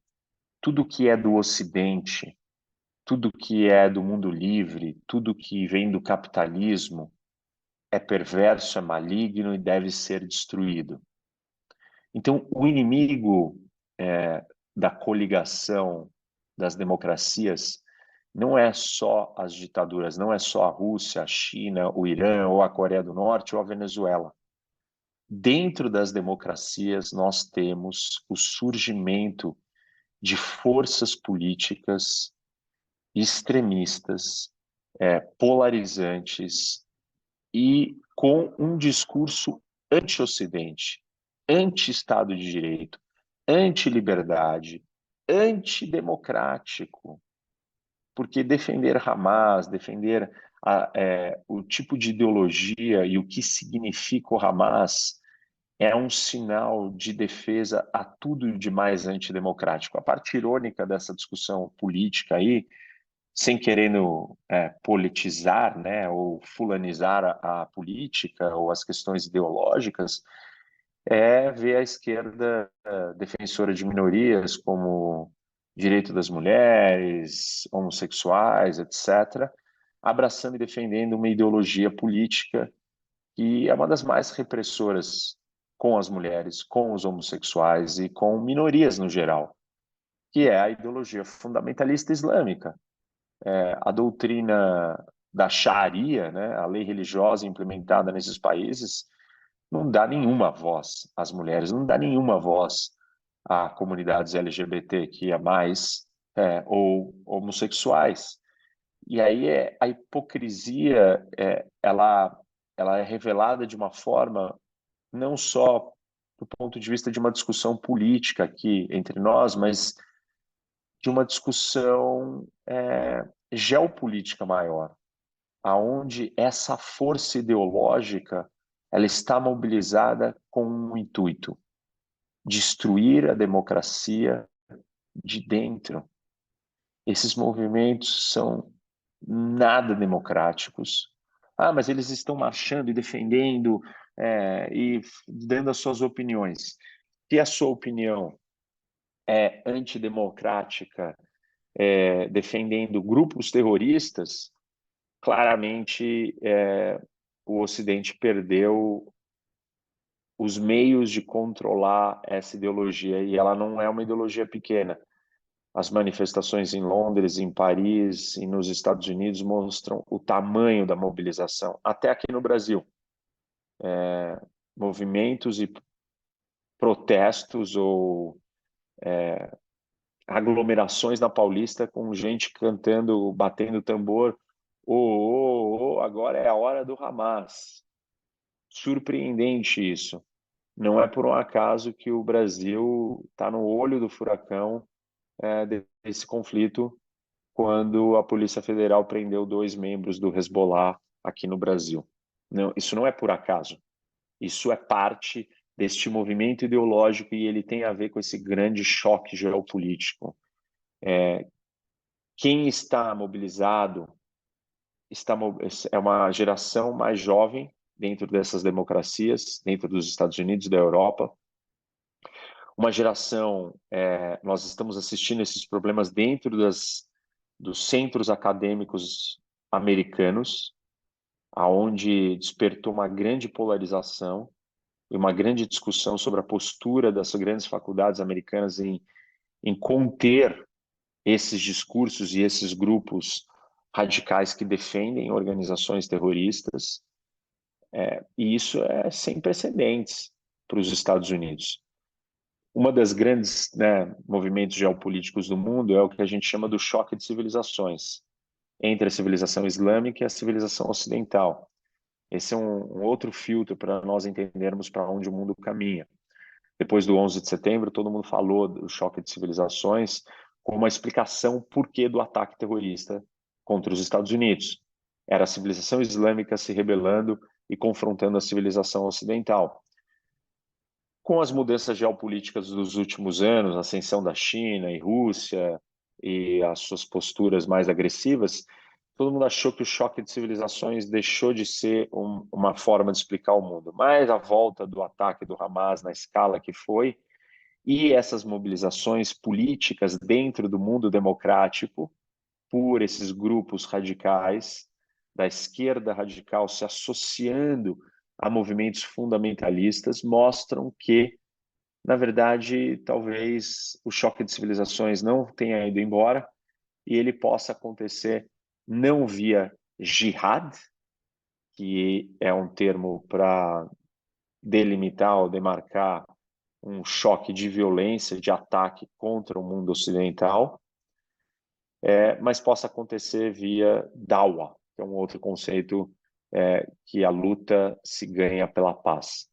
tudo que é do Ocidente, tudo que é do mundo livre, tudo que vem do capitalismo é perverso, é maligno e deve ser destruído. Então, o inimigo da coligação das democracias não é só as ditaduras, não é só a Rússia, a China, o Irã, ou a Coreia do Norte, ou a Venezuela. Dentro das democracias, nós temos o surgimento de forças políticas extremistas, polarizantes e com um discurso anti-Ocidente, anti-Estado de Direito, anti-liberdade, antidemocrático, porque defender Hamas, defender o tipo de ideologia e o que significa o Hamas é um sinal de defesa a tudo de mais antidemocrático. A parte irônica dessa discussão política aí, sem querendo politizar, né, ou fulanizar a política ou as questões ideológicas, é ver a esquerda defensora de minorias como direito das mulheres, homossexuais, etc., abraçando e defendendo uma ideologia política que é uma das mais repressoras com as mulheres, com os homossexuais e com minorias no geral, que é a ideologia fundamentalista islâmica. A doutrina da Sharia, né, a lei religiosa implementada nesses países, não dá nenhuma voz às mulheres, não dá nenhuma voz a comunidades LGBT que é mais ou homossexuais. E aí a hipocrisia ela é revelada de uma forma não só do ponto de vista de uma discussão política aqui entre nós, mas de uma discussão geopolítica maior, aonde essa força ideológica ela está mobilizada com um intuito: destruir a democracia de dentro. Esses movimentos são nada democráticos. Ah, mas eles estão marchando e defendendo e dando as suas opiniões. Se a sua opinião é antidemocrática, defendendo grupos terroristas, claramente o Ocidente perdeu os meios de controlar essa ideologia, e ela não é uma ideologia pequena. As manifestações em Londres, em Paris e nos Estados Unidos mostram o tamanho da mobilização. Até aqui no Brasil, movimentos e protestos ou aglomerações na Paulista com gente cantando, batendo tambor. Agora é a hora do Hamas. Surpreendente isso. Não é por um acaso que o Brasil está no olho do furacão desse conflito, quando a Polícia Federal prendeu 2 membros do Hezbollah aqui no Brasil. Não, isso não é por acaso. Isso é parte deste movimento ideológico, e ele tem a ver com esse grande choque geopolítico. Quem está mobilizado é uma geração mais jovem dentro dessas democracias, dentro dos Estados Unidos e da Europa. Uma geração, nós estamos assistindo esses problemas dentro dos centros acadêmicos americanos, aonde despertou uma grande polarização e uma grande discussão sobre a postura das grandes faculdades americanas em conter esses discursos e esses grupos radicais que defendem organizações terroristas. E isso é sem precedentes para os Estados Unidos. Uma das grandes movimentos geopolíticos do mundo é o que a gente chama do choque de civilizações, entre a civilização islâmica e a civilização ocidental. Esse é um outro filtro para nós entendermos para onde o mundo caminha. Depois do 11 de setembro, todo mundo falou do choque de civilizações como uma explicação porquê do ataque terrorista contra os Estados Unidos. Era a civilização islâmica se rebelando e confrontando a civilização ocidental. Com as mudanças geopolíticas dos últimos anos, a ascensão da China e Rússia e as suas posturas mais agressivas, todo mundo achou que o choque de civilizações deixou de ser uma forma de explicar o mundo. Mas a volta do ataque do Hamas na escala que foi, e essas mobilizações políticas dentro do mundo democrático, por esses grupos radicais, da esquerda radical se associando a movimentos fundamentalistas, mostram que, na verdade, talvez o choque de civilizações não tenha ido embora e ele possa acontecer não via jihad, que é um termo para delimitar ou demarcar um choque de violência, de ataque contra o mundo ocidental, mas possa acontecer via dawa, que é um outro conceito que a luta se ganha pela paz.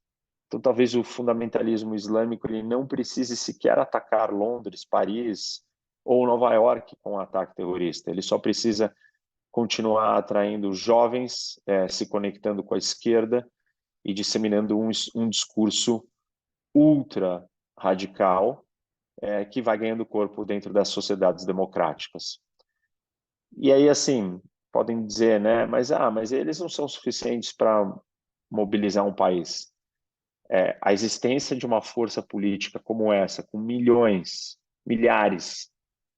Então, talvez o fundamentalismo islâmico ele não precise sequer atacar Londres, Paris ou Nova York com um ataque terrorista. Ele só precisa continuar atraindo jovens, se conectando com a esquerda e disseminando um discurso ultra radical que vai ganhando corpo dentro das sociedades democráticas. E aí, assim, podem dizer, né? Mas eles não são suficientes para mobilizar um país. A existência de uma força política como essa, com milhões, milhares,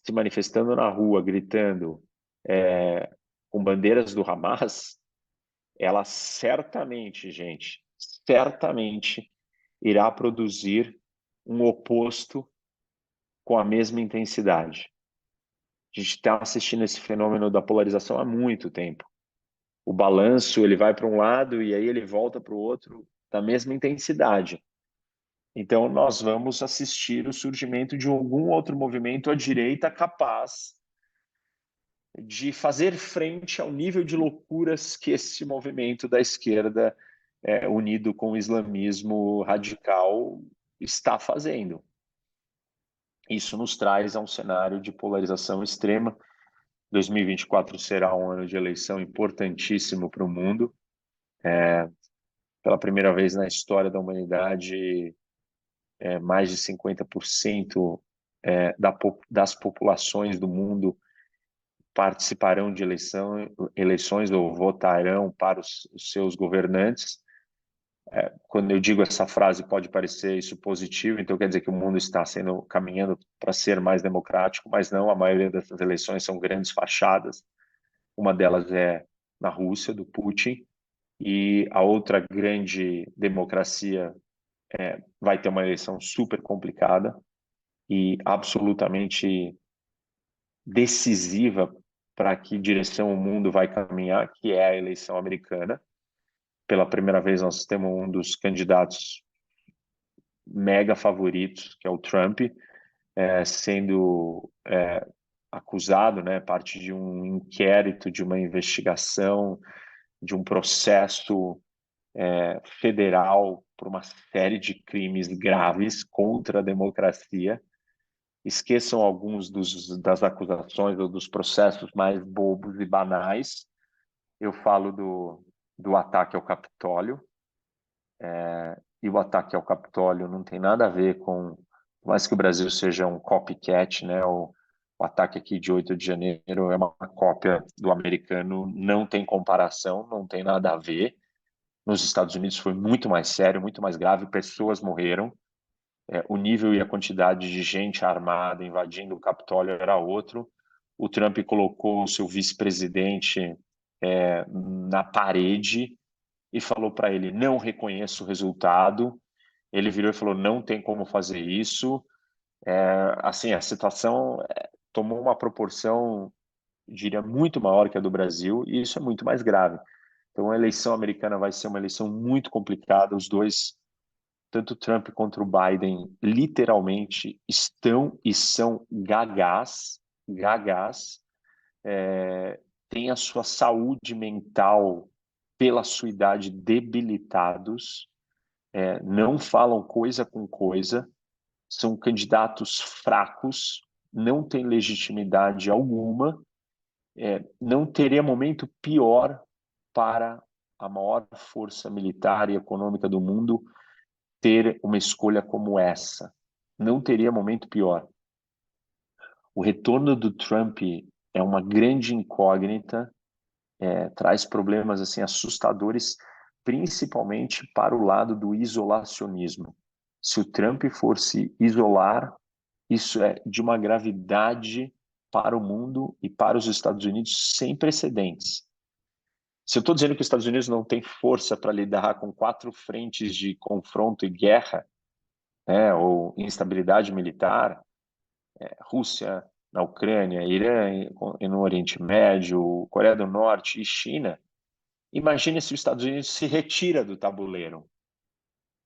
se manifestando na rua, gritando, com bandeiras do Hamas, ela certamente, gente, certamente irá produzir um oposto com a mesma intensidade. A gente está assistindo esse fenômeno da polarização há muito tempo. O balanço ele vai para um lado e aí ele volta para o outro da mesma intensidade. Então, nós vamos assistir o surgimento de algum outro movimento à direita capaz de fazer frente ao nível de loucuras que esse movimento da esquerda, unido com o islamismo radical, está fazendo. Isso nos traz a um cenário de polarização extrema. 2024 será um ano de eleição importantíssimo para o mundo. Pela primeira vez na história da humanidade, mais de 50% das populações do mundo participarão de eleições ou votarão para os seus governantes. Quando eu digo essa frase, pode parecer isso positivo, então quer dizer que o mundo está caminhando para ser mais democrático, mas não, a maioria dessas eleições são grandes fachadas. Uma delas é na Rússia, do Putin, e a outra grande democracia vai ter uma eleição super complicada e absolutamente decisiva para que direção o mundo vai caminhar, que é a eleição americana. Pela primeira vez nós temos um dos candidatos mega favoritos, que é o Trump, sendo acusado, né, parte de um inquérito, de uma investigação, de um processo federal por uma série de crimes graves contra a democracia. Esqueçam alguns das acusações ou dos processos mais bobos e banais. Eu falo do ataque ao Capitólio, e o ataque ao Capitólio não tem nada a ver com, por mais que o Brasil seja um copycat, né? O ataque aqui de 8 de janeiro é uma cópia do americano, não tem comparação, não tem nada a ver. Nos Estados Unidos foi muito mais sério, muito mais grave, pessoas morreram. O nível e a quantidade de gente armada invadindo o Capitólio era outro. O Trump colocou o seu vice-presidente na parede e falou para ele: não reconheço o resultado. Ele virou e falou: não tem como fazer isso. Assim, a situação tomou uma proporção, diria, muito maior que a do Brasil, e isso é muito mais grave. Então, a eleição americana vai ser uma eleição muito complicada. Os dois, tanto Trump quanto o Biden, literalmente estão e são gagás, gagás, têm a sua saúde mental, pela sua idade, debilitados, não falam coisa com coisa, são candidatos fracos, não têm legitimidade alguma, não teria momento pior para a maior força militar e econômica do mundo ter uma escolha como essa. Não teria momento pior. O retorno do Trump é uma grande incógnita, traz problemas assim assustadores, principalmente para o lado do isolacionismo. Se o Trump for se isolar, isso é de uma gravidade para o mundo e para os Estados Unidos sem precedentes. Se eu estou dizendo que os Estados Unidos não tem força para lidar com 4 frentes de confronto e guerra, ou instabilidade militar, Rússia na Ucrânia, Irã no Oriente Médio, Coreia do Norte e China, imagine se os Estados Unidos se retira do tabuleiro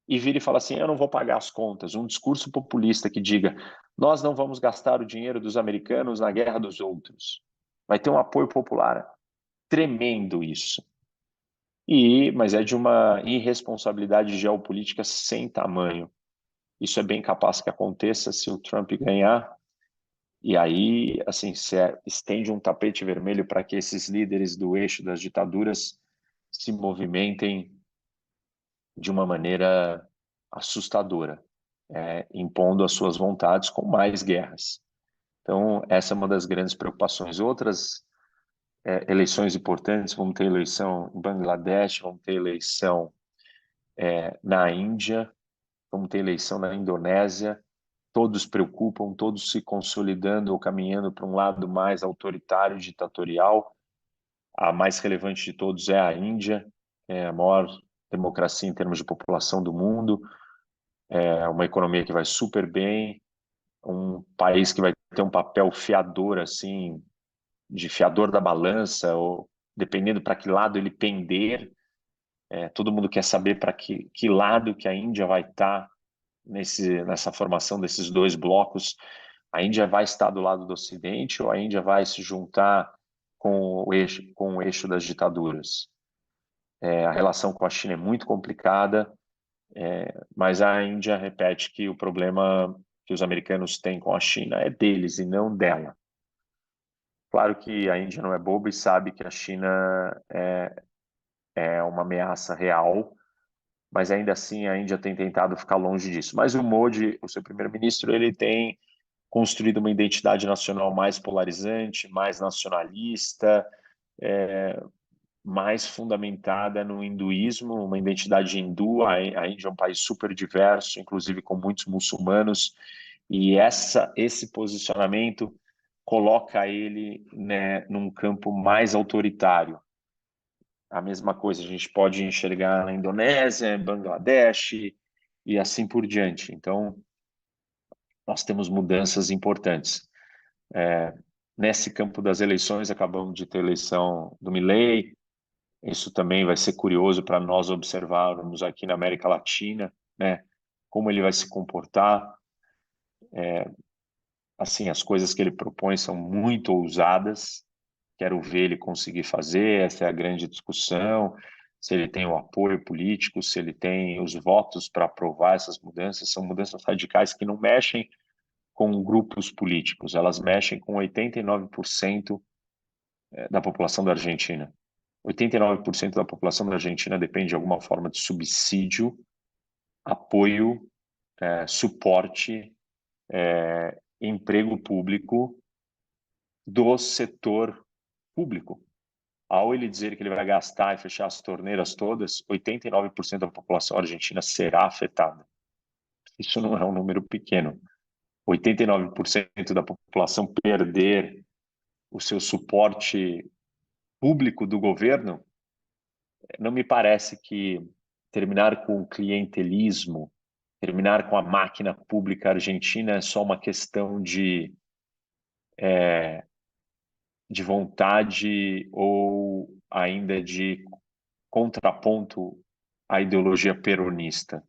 e vira e fala assim: eu não vou pagar as contas. Um discurso populista que diga: nós não vamos gastar o dinheiro dos americanos na guerra dos outros. Vai ter um apoio popular tremendo isso. Mas é de uma irresponsabilidade geopolítica sem tamanho. Isso é bem capaz que aconteça se o Trump ganhar. E aí, assim, se estende um tapete vermelho para que esses líderes do eixo das ditaduras se movimentem de uma maneira assustadora, impondo as suas vontades com mais guerras. Então, essa é uma das grandes preocupações. Outras eleições importantes, vamos ter eleição em Bangladesh, vamos ter eleição na Índia, vamos ter eleição na Indonésia. Todos preocupam, todos se consolidando ou caminhando para um lado mais autoritário, ditatorial. A mais relevante de todos é a Índia, a maior democracia em termos de população do mundo, uma economia que vai super bem, um país que vai ter um papel fiador, assim, de fiador da balança, ou dependendo para que lado ele pender, todo mundo quer saber para que lado que a Índia vai estar nessa formação desses dois blocos. A Índia vai estar do lado do Ocidente ou a Índia vai se juntar com o eixo das ditaduras? A relação com a China é muito complicada. Mas a Índia repete que o problema que os americanos têm com a China é deles e não dela. Claro que a Índia não é boba e sabe que a China é uma ameaça real, mas ainda assim a Índia tem tentado ficar longe disso. Mas o Modi, o seu primeiro-ministro, ele tem construído uma identidade nacional mais polarizante, mais nacionalista, mais fundamentada no hinduísmo, uma identidade hindu. A Índia é um país super diverso, inclusive com muitos muçulmanos, e esse posicionamento coloca ele, né, num campo mais autoritário. A mesma coisa a gente pode enxergar na Indonésia, Bangladesh e assim por diante. Então, nós temos mudanças importantes. Nesse campo das eleições, acabamos de ter a eleição do Milei. Isso também vai ser curioso para nós observarmos aqui na América Latina, né? Como ele vai se comportar. Assim, as coisas que ele propõe são muito ousadas. Quero ver ele conseguir fazer. Essa é a grande discussão. Se ele tem o apoio político, se ele tem os votos para aprovar essas mudanças. São mudanças radicais que não mexem com grupos políticos, elas mexem com 89% da população da Argentina. 89% da população da Argentina depende de alguma forma de subsídio, apoio, suporte, emprego público do setor público. Ao ele dizer que ele vai gastar e fechar as torneiras todas, 89% da população argentina será afetada. Isso não é um número pequeno. 89% da população perder o seu suporte público do governo, não me parece que terminar com o clientelismo, terminar com a máquina pública argentina é só uma questão de vontade ou ainda de contraponto à ideologia peronista,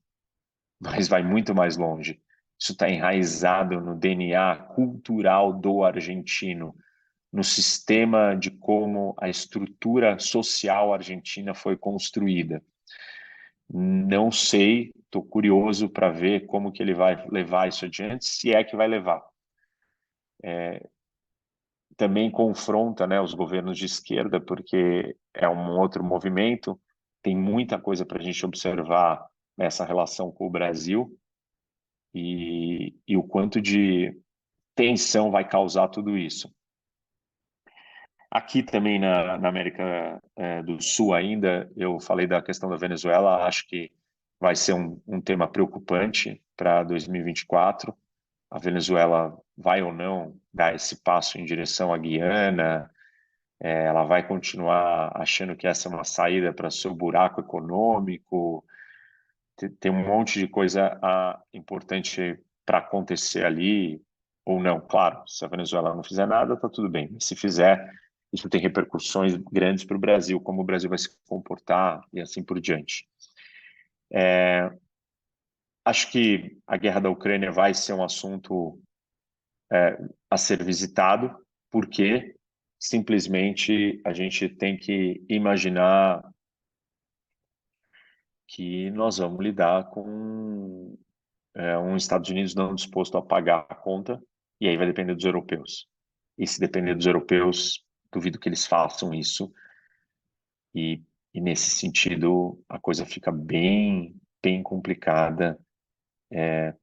mas vai muito mais longe. Isso está enraizado no DNA cultural do argentino, no sistema de como a estrutura social argentina foi construída. Não sei, estou curioso para ver como que ele vai levar isso adiante, se é que vai levar. Também confronta, né, os governos de esquerda, porque é um outro movimento, tem muita coisa para a gente observar nessa relação com o Brasil e o quanto de tensão vai causar tudo isso. Aqui também na América do Sul ainda, eu falei da questão da Venezuela, acho que vai ser um tema preocupante para 2024. A Venezuela vai ou não dar esse passo em direção à Guiana, ela vai continuar achando que essa é uma saída para seu buraco econômico, tem um monte de coisa importante para acontecer ali, ou não. Claro, se a Venezuela não fizer nada, está tudo bem. Mas se fizer, isso tem repercussões grandes para o Brasil, como o Brasil vai se comportar e assim por diante. Acho que a guerra da Ucrânia vai ser um assunto a ser visitado, porque simplesmente a gente tem que imaginar que nós vamos lidar com um Estados Unidos não disposto a pagar a conta, e aí vai depender dos europeus. E se depender dos europeus, duvido que eles façam isso, e, e nesse sentido a coisa fica bem complicada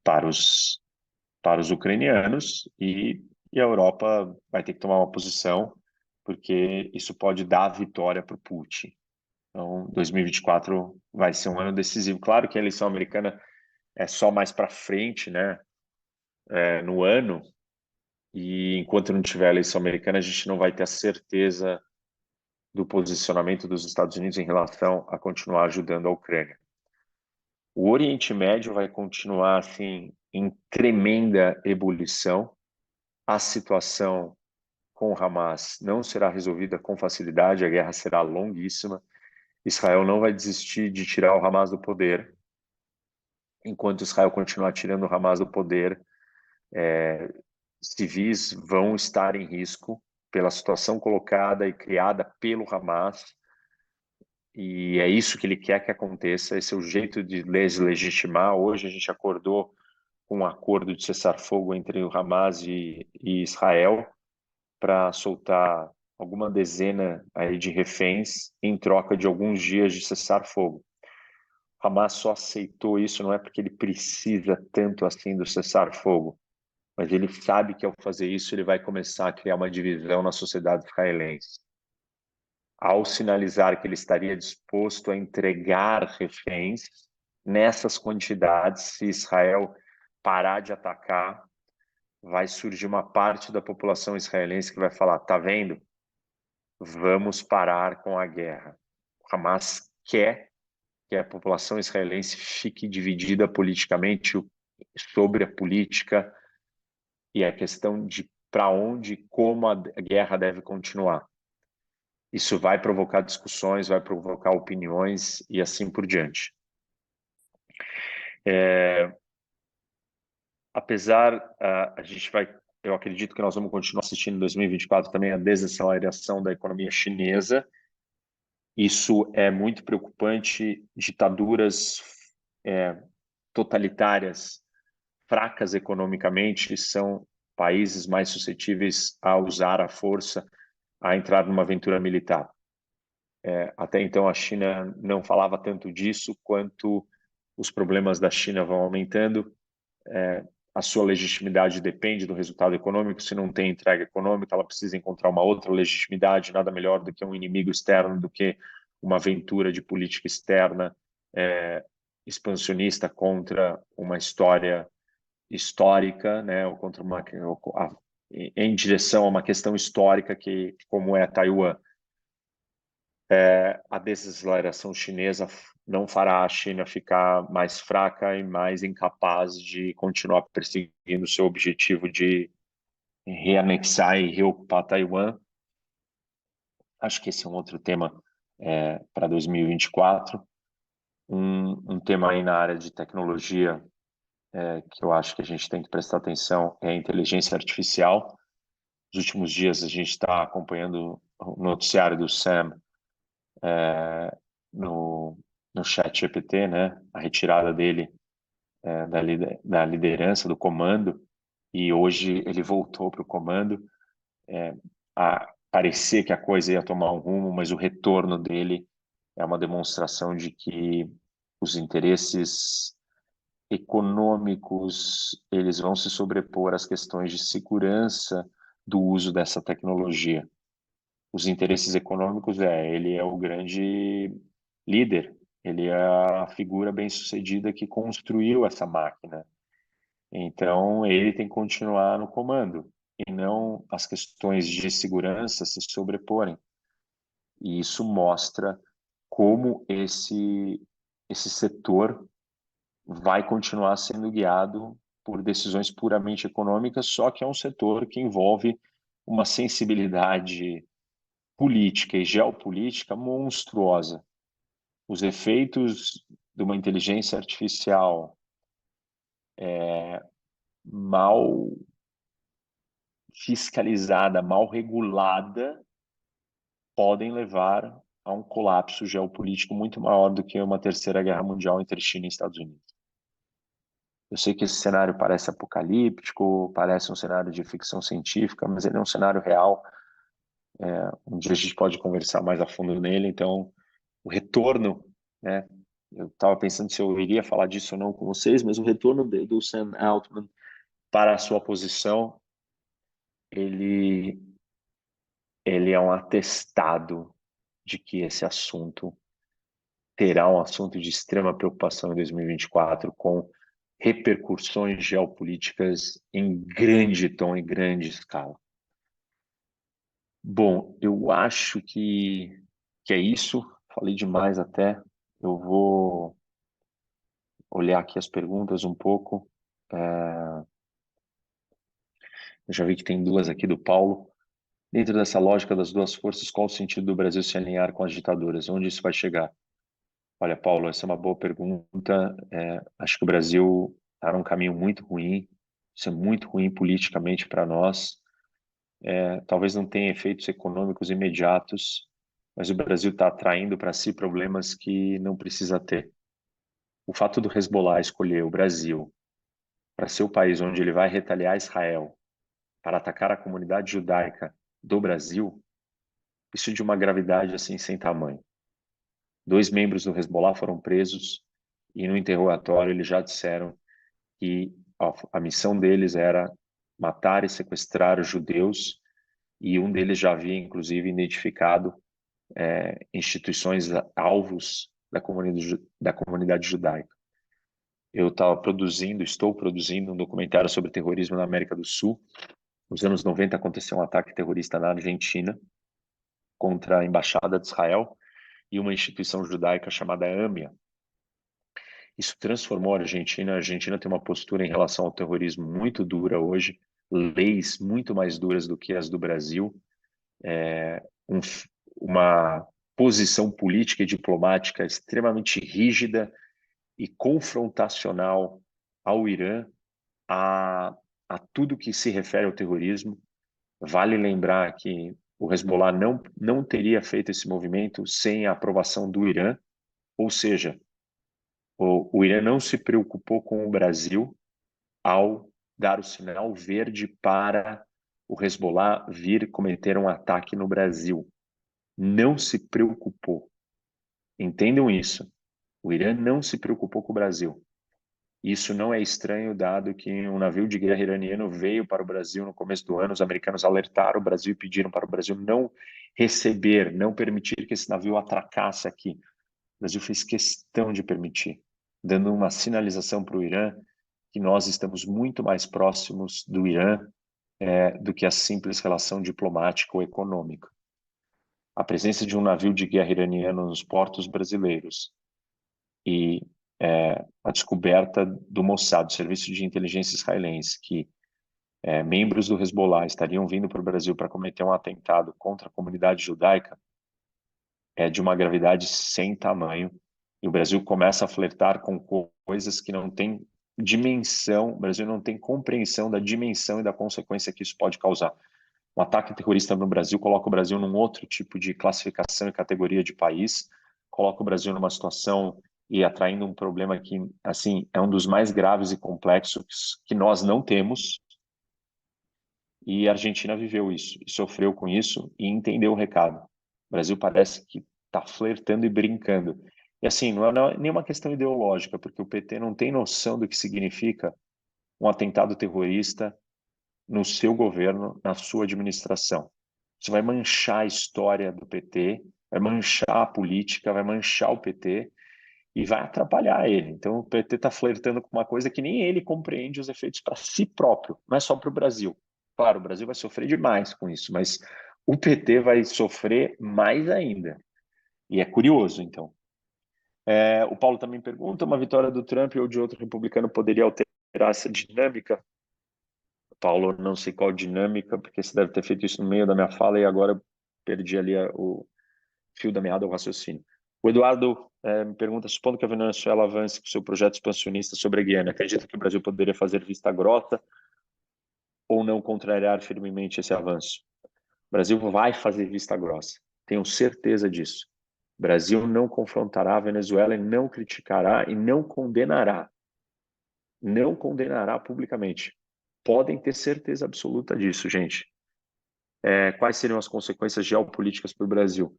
para os ucranianos, e a Europa vai ter que tomar uma posição, porque isso pode dar vitória para o Putin. Então, 2024 vai ser um ano decisivo. Claro que a eleição americana é só mais para frente, né? No ano, e enquanto não tiver eleição americana, a gente não vai ter a certeza do posicionamento dos Estados Unidos em relação a continuar ajudando a Ucrânia. O Oriente Médio vai continuar assim em tremenda ebulição. A situação com o Hamas não será resolvida com facilidade, a guerra será longuíssima. Israel não vai desistir de tirar o Hamas do poder. Enquanto Israel continuar tirando o Hamas do poder, civis vão estar em risco pela situação colocada e criada pelo Hamas. e é isso que ele quer que aconteça, esse é o jeito de legitimar. Hoje a gente acordou com um acordo de cessar-fogo entre o Hamas e Israel para soltar alguma dezena aí de reféns em troca de alguns dias de cessar-fogo. O Hamas só aceitou isso não é porque ele precisa tanto assim do cessar-fogo, mas ele sabe que ao fazer isso ele vai começar a criar uma divisão na sociedade israelense. Ao sinalizar que ele estaria disposto a entregar reféns nessas quantidades, se Israel parar de atacar, vai surgir uma parte da população israelense que vai falar: tá vendo? Vamos parar com a guerra. O Hamas quer que a população israelense fique dividida politicamente sobre a política e a questão de para onde e como a guerra deve continuar. Isso vai provocar discussões, vai provocar opiniões e assim por diante. Apesar, a gente vai, eu acredito que nós vamos continuar assistindo em 2024 também a desaceleração da economia chinesa. Isso é muito preocupante. Ditaduras totalitárias, fracas economicamente, são países mais suscetíveis a usar a força, a entrar numa aventura militar. Até então a China não falava tanto disso, quanto os problemas da China vão aumentando, a sua legitimidade depende do resultado econômico. Se não tem entrega econômica, ela precisa encontrar uma outra legitimidade. Nada melhor do que um inimigo externo, do que uma aventura de política externa expansionista contra uma história histórica, né, ou contra em direção a uma questão histórica que como é Taiwan. A desaceleração chinesa não fará a China ficar mais fraca e mais incapaz de continuar perseguindo seu objetivo de reanexar e reocupar Taiwan. Acho que esse é um outro tema para 2024. Um tema aí na área de tecnologia que eu acho que a gente tem que prestar atenção é a inteligência artificial. Nos últimos dias a gente está acompanhando o noticiário do Sam no, no chat GPT, né? A retirada dele da liderança, do comando, e hoje ele voltou para o comando. Parecia que a coisa ia tomar um rumo, mas o retorno dele é uma demonstração de que os interesses econômicos eles vão se sobrepor às questões de segurança do uso dessa tecnologia. Os interesses econômicos ele é o grande líder, ele é a figura bem-sucedida que construiu essa máquina. Então, ele tem que continuar no comando e não as questões de segurança se sobreporem. E isso mostra como esse setor vai continuar sendo guiado por decisões puramente econômicas, só que é um setor que envolve uma sensibilidade política e geopolítica monstruosa. Os efeitos de uma inteligência artificial mal fiscalizada, mal regulada, podem levar a um colapso geopolítico muito maior do que uma terceira guerra mundial entre China e Estados Unidos. Eu sei que esse cenário parece apocalíptico, parece um cenário de ficção científica, mas ele é um cenário real. Um dia a gente pode conversar mais a fundo nele. Então, o retorno, né? Eu estava pensando se eu iria falar disso ou não com vocês, mas o retorno do Sam Altman para a sua posição, ele, ele é um atestado de que esse assunto terá um assunto de extrema preocupação em 2024, com repercussões geopolíticas em grande tom, em grande escala. Bom, eu acho que é isso. Falei demais até. Eu vou olhar aqui as perguntas um pouco. Eu já vi que tem duas aqui do Paulo. Dentro dessa lógica das duas forças, qual o sentido do Brasil se alinhar com as ditaduras? Onde isso vai chegar? Olha, Paulo, essa é uma boa pergunta. Acho que o Brasil está num caminho muito ruim. Isso é muito ruim politicamente para nós. Talvez não tenha efeitos econômicos imediatos, mas o Brasil está atraindo para si problemas que não precisa ter. O fato do Hezbollah escolher o Brasil para ser o país onde ele vai retaliar Israel, para atacar a comunidade judaica do Brasil, isso de uma gravidade assim sem tamanho. 2 membros do Hezbollah foram presos e no interrogatório eles já disseram que a missão deles era matar e sequestrar os judeus, e um deles já havia inclusive identificado instituições alvos da comunidade judaica. Estou produzindo um documentário sobre terrorismo na América do Sul. Nos anos 90 aconteceu um ataque terrorista na Argentina contra a Embaixada de Israel e uma instituição judaica chamada AMIA. Isso transformou a Argentina. A Argentina tem uma postura em relação ao terrorismo muito dura hoje, leis muito mais duras do que as do Brasil, uma posição política e diplomática extremamente rígida e confrontacional ao Irã, a tudo que se refere ao terrorismo. Vale lembrar que o Hezbollah não teria feito esse movimento sem a aprovação do Irã, ou seja, o Irã não se preocupou com o Brasil ao dar o sinal verde para o Hezbollah vir cometer um ataque no Brasil. Não se preocupou. Entendam isso. O Irã não se preocupou com o Brasil. Isso não é estranho, dado que um navio de guerra iraniano veio para o Brasil no começo do ano. Os americanos alertaram o Brasil e pediram para o Brasil não receber, não permitir que esse navio atracasse aqui. O Brasil fez questão de permitir, dando uma sinalização para o Irã que nós estamos muito mais próximos do Irã do que a simples relação diplomática ou econômica. A presença de um navio de guerra iraniano nos portos brasileiros e a descoberta do Mossad, do Serviço de Inteligência Israelense, que membros do Hezbollah estariam vindo para o Brasil para cometer um atentado contra a comunidade judaica, é de uma gravidade sem tamanho, e o Brasil começa a flertar com coisas que não têm dimensão, o Brasil não tem compreensão da dimensão e da consequência que isso pode causar. Um ataque terrorista no Brasil coloca o Brasil num outro tipo de classificação e categoria de país, coloca o Brasil numa situação e atraindo um problema que, assim, é um dos mais graves e complexos que nós não temos, e a Argentina viveu isso, e sofreu com isso, e entendeu o recado. O Brasil parece que está flertando e brincando. E assim, não é nenhuma questão ideológica, porque o PT não tem noção do que significa um atentado terrorista no seu governo, na sua administração. Isso vai manchar a história do PT, vai manchar a política, vai manchar o PT e vai atrapalhar ele. Então o PT está flertando com uma coisa que nem ele compreende os efeitos para si próprio, não é só para o Brasil. Claro, o Brasil vai sofrer demais com isso, mas o PT vai sofrer mais ainda. E é curioso, então. O Paulo também pergunta, uma vitória do Trump ou de outro republicano poderia alterar essa dinâmica? Paulo, não sei qual dinâmica, porque você deve ter feito isso no meio da minha fala e agora eu perdi ali o fio da meada, o raciocínio. O Eduardo me pergunta, supondo que a Venezuela avance com seu projeto expansionista sobre a Guiana, acredita que o Brasil poderia fazer vista grossa ou não contrariar firmemente esse avanço? O Brasil vai fazer vista grossa, tenho certeza disso. O Brasil não confrontará a Venezuela e não criticará e não condenará publicamente. Podem ter certeza absoluta disso, gente. Quais seriam as consequências geopolíticas para o Brasil?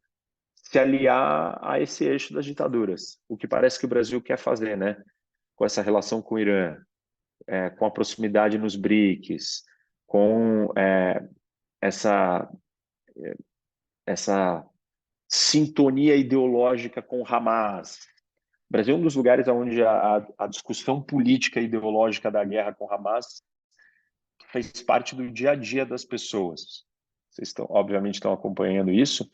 Se aliar a esse eixo das ditaduras, o que parece que o Brasil quer fazer, né? Com essa relação com o Irã, com a proximidade nos BRICS, com essa sintonia ideológica com o Hamas. O Brasil é um dos lugares onde a discussão política e ideológica da guerra com o Hamas fez parte do dia a dia das pessoas. Vocês obviamente estão acompanhando isso,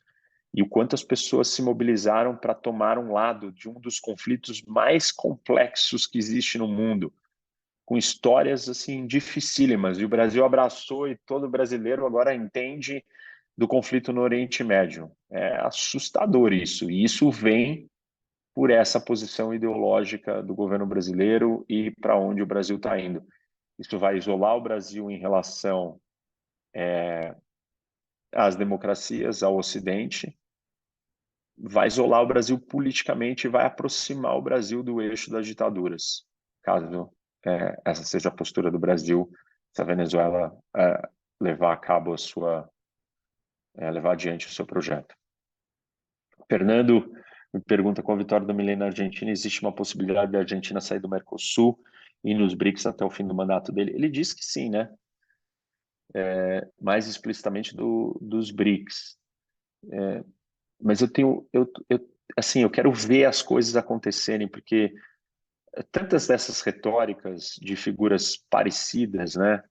e o quanto as pessoas se mobilizaram para tomar um lado de um dos conflitos mais complexos que existe no mundo, com histórias assim dificílimas. E o Brasil abraçou, e todo brasileiro agora entende do conflito no Oriente Médio. É assustador isso, e isso vem por essa posição ideológica do governo brasileiro e para onde o Brasil está indo. Isso vai isolar o Brasil em relação às democracias, ao Ocidente, vai isolar o Brasil politicamente e vai aproximar o Brasil do eixo das ditaduras, caso essa seja a postura do Brasil, se a Venezuela levar a cabo levar adiante o seu projeto. Fernando me pergunta: com a vitória do Milei na Argentina, existe uma possibilidade da Argentina sair do Mercosul e nos BRICS até o fim do mandato dele? Ele disse que sim, né? Mais explicitamente dos BRICS. Mas assim, eu quero ver as coisas acontecerem, porque tantas dessas retóricas de figuras parecidas, né,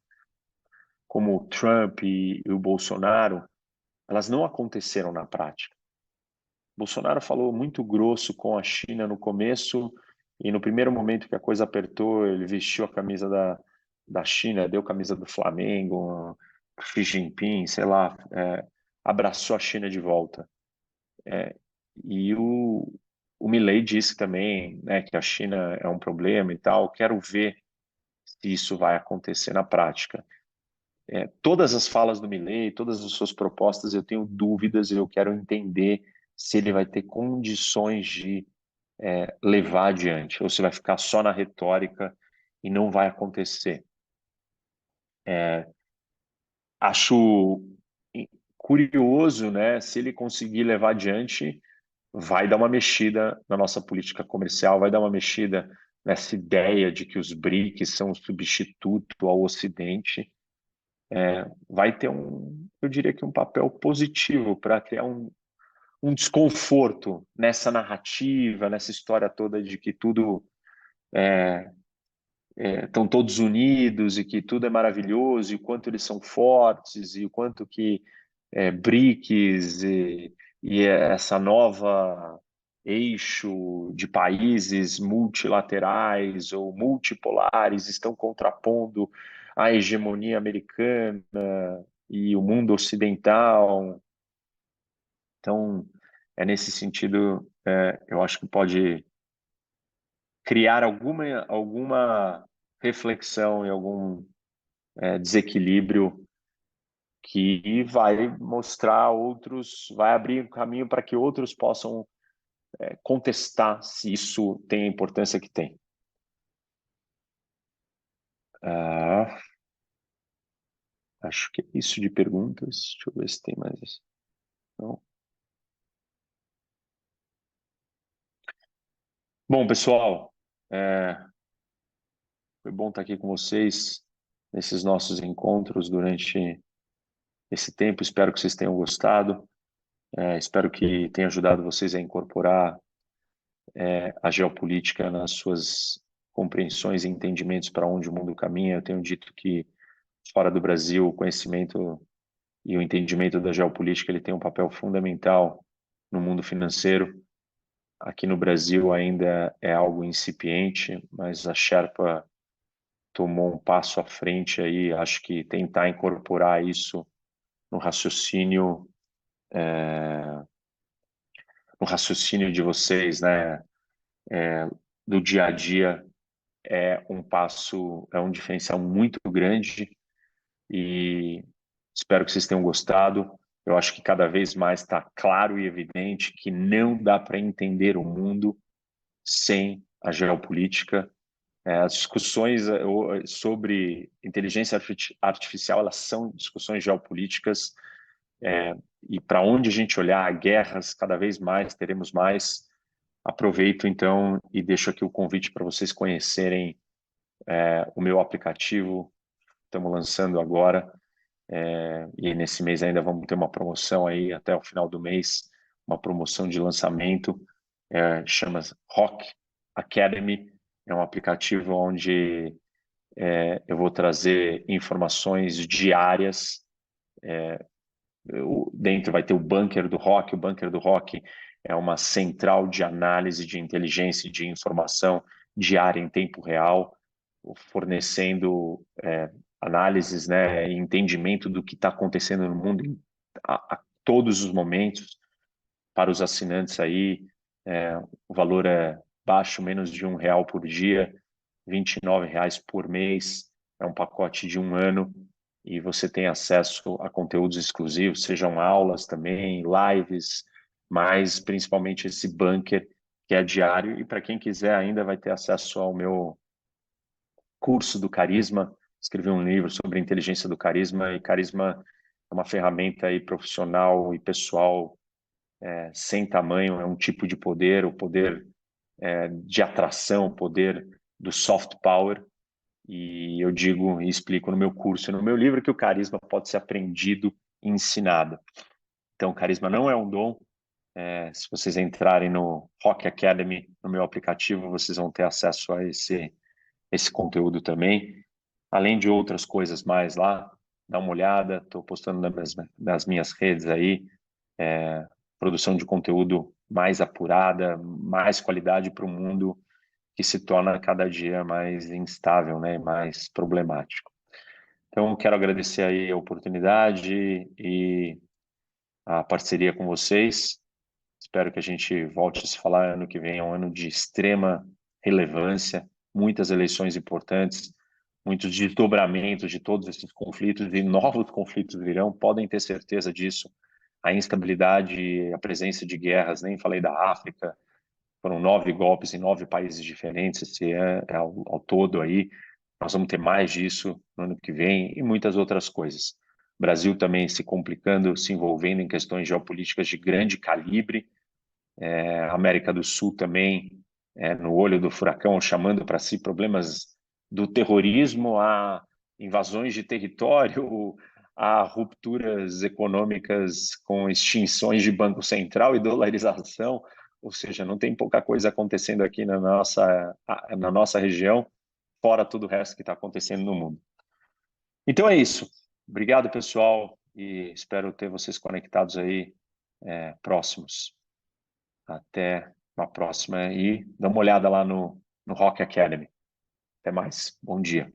como o Trump e o Bolsonaro, elas não aconteceram na prática. Bolsonaro falou muito grosso com a China no começo, e no primeiro momento que a coisa apertou, ele vestiu a camisa da China, deu a camisa do Flamengo, Xi Jinping, sei lá, abraçou a China de volta. E o Milei disse também, né, que a China é um problema e tal. Quero ver se isso vai acontecer na prática. Todas as falas do Milei, todas as suas propostas, eu tenho dúvidas e eu quero entender se ele vai ter condições de levar adiante, ou se vai ficar só na retórica e não vai acontecer. Acho curioso, né, se ele conseguir levar adiante, vai dar uma mexida na nossa política comercial, vai dar uma mexida nessa ideia de que os BRICS são um substituto ao Ocidente. Vai ter eu diria que um papel positivo para criar um desconforto nessa narrativa, nessa história toda de que tudo estão todos unidos e que tudo é maravilhoso, e o quanto eles são fortes, e o quanto que BRICS e essa nova eixo de países multilaterais ou multipolares estão contrapondo a hegemonia americana e o mundo ocidental. Então, nesse sentido, eu acho que pode criar alguma reflexão e algum desequilíbrio que vai mostrar outros, vai abrir um caminho para que outros possam contestar se isso tem a importância que tem. Acho que é isso de perguntas. Deixa eu ver se tem mais. Não. Bom, pessoal, foi bom estar aqui com vocês nesses nossos encontros durante esse tempo. Espero que vocês tenham gostado. Espero que tenha ajudado vocês a incorporar a geopolítica nas suas compreensões e entendimentos para onde o mundo caminha. Eu tenho dito que fora do Brasil, o conhecimento e o entendimento da geopolítica ele tem um papel fundamental no mundo financeiro. Aqui no Brasil ainda é algo incipiente, mas a Sherpa tomou um passo à frente aí. Acho que tentar incorporar isso no raciocínio, no raciocínio de vocês, né, do dia a dia, é um diferencial muito grande, e espero que vocês tenham gostado. Eu acho que cada vez mais está claro e evidente que não dá para entender o mundo sem a geopolítica. As discussões sobre inteligência artificial, elas são discussões geopolíticas, e para onde a gente olhar, guerras, cada vez mais teremos mais. Aproveito então e deixo aqui o convite para vocês conhecerem o meu aplicativo. Estamos lançando agora, e nesse mês ainda vamos ter uma promoção aí até o final do mês, uma promoção de lançamento, chama Rock Academy. É um aplicativo onde eu vou trazer informações diárias. Dentro vai ter o Bunker do Rock. O Bunker do Rock é uma central de análise de inteligência e de informação diária em tempo real, fornecendo análises, né, e entendimento do que está acontecendo no mundo a todos os momentos para os assinantes aí. O valor é baixo, menos de R$ 1 por dia, R$ 29 por mês. É um pacote de 1 ano e você tem acesso a conteúdos exclusivos, sejam aulas também, lives, mas principalmente esse bunker que é diário. E para quem quiser ainda vai ter acesso ao meu curso do Carisma. Escrevi um livro sobre inteligência do carisma, e carisma é uma ferramenta aí profissional e pessoal sem tamanho, é um tipo de poder, o poder de atração, o poder do soft power. E eu digo e explico no meu curso e no meu livro que o carisma pode ser aprendido e ensinado. Então, carisma não é um dom. Se vocês entrarem no Rock Academy, no meu aplicativo, vocês vão ter acesso a esse conteúdo também. Além de outras coisas mais lá, dá uma olhada, estou postando nas minhas redes aí, produção de conteúdo mais apurada, mais qualidade para o mundo que se torna cada dia mais instável, né, mais problemático. Então, quero agradecer aí a oportunidade e a parceria com vocês. Espero que a gente volte a se falar ano que vem, é um ano de extrema relevância, muitas eleições importantes, muitos desdobramentos de todos esses conflitos e novos conflitos virão, podem ter certeza disso. A instabilidade, a presença de guerras, nem falei da África, foram 9 golpes em 9 países diferentes esse ano, ao todo aí. Nós vamos ter mais disso no ano que vem e muitas outras coisas. O Brasil também se complicando, se envolvendo em questões geopolíticas de grande calibre. A América do Sul também no olho do furacão, chamando para si problemas do terrorismo a invasões de território, a rupturas econômicas com extinções de Banco Central e dolarização. Ou seja, não tem pouca coisa acontecendo aqui na nossa região, fora tudo o resto que está acontecendo no mundo. Então é isso. Obrigado, pessoal, e espero ter vocês conectados aí próximos. Até uma próxima e dá uma olhada lá no Rock Academy. Até mais. Bom dia.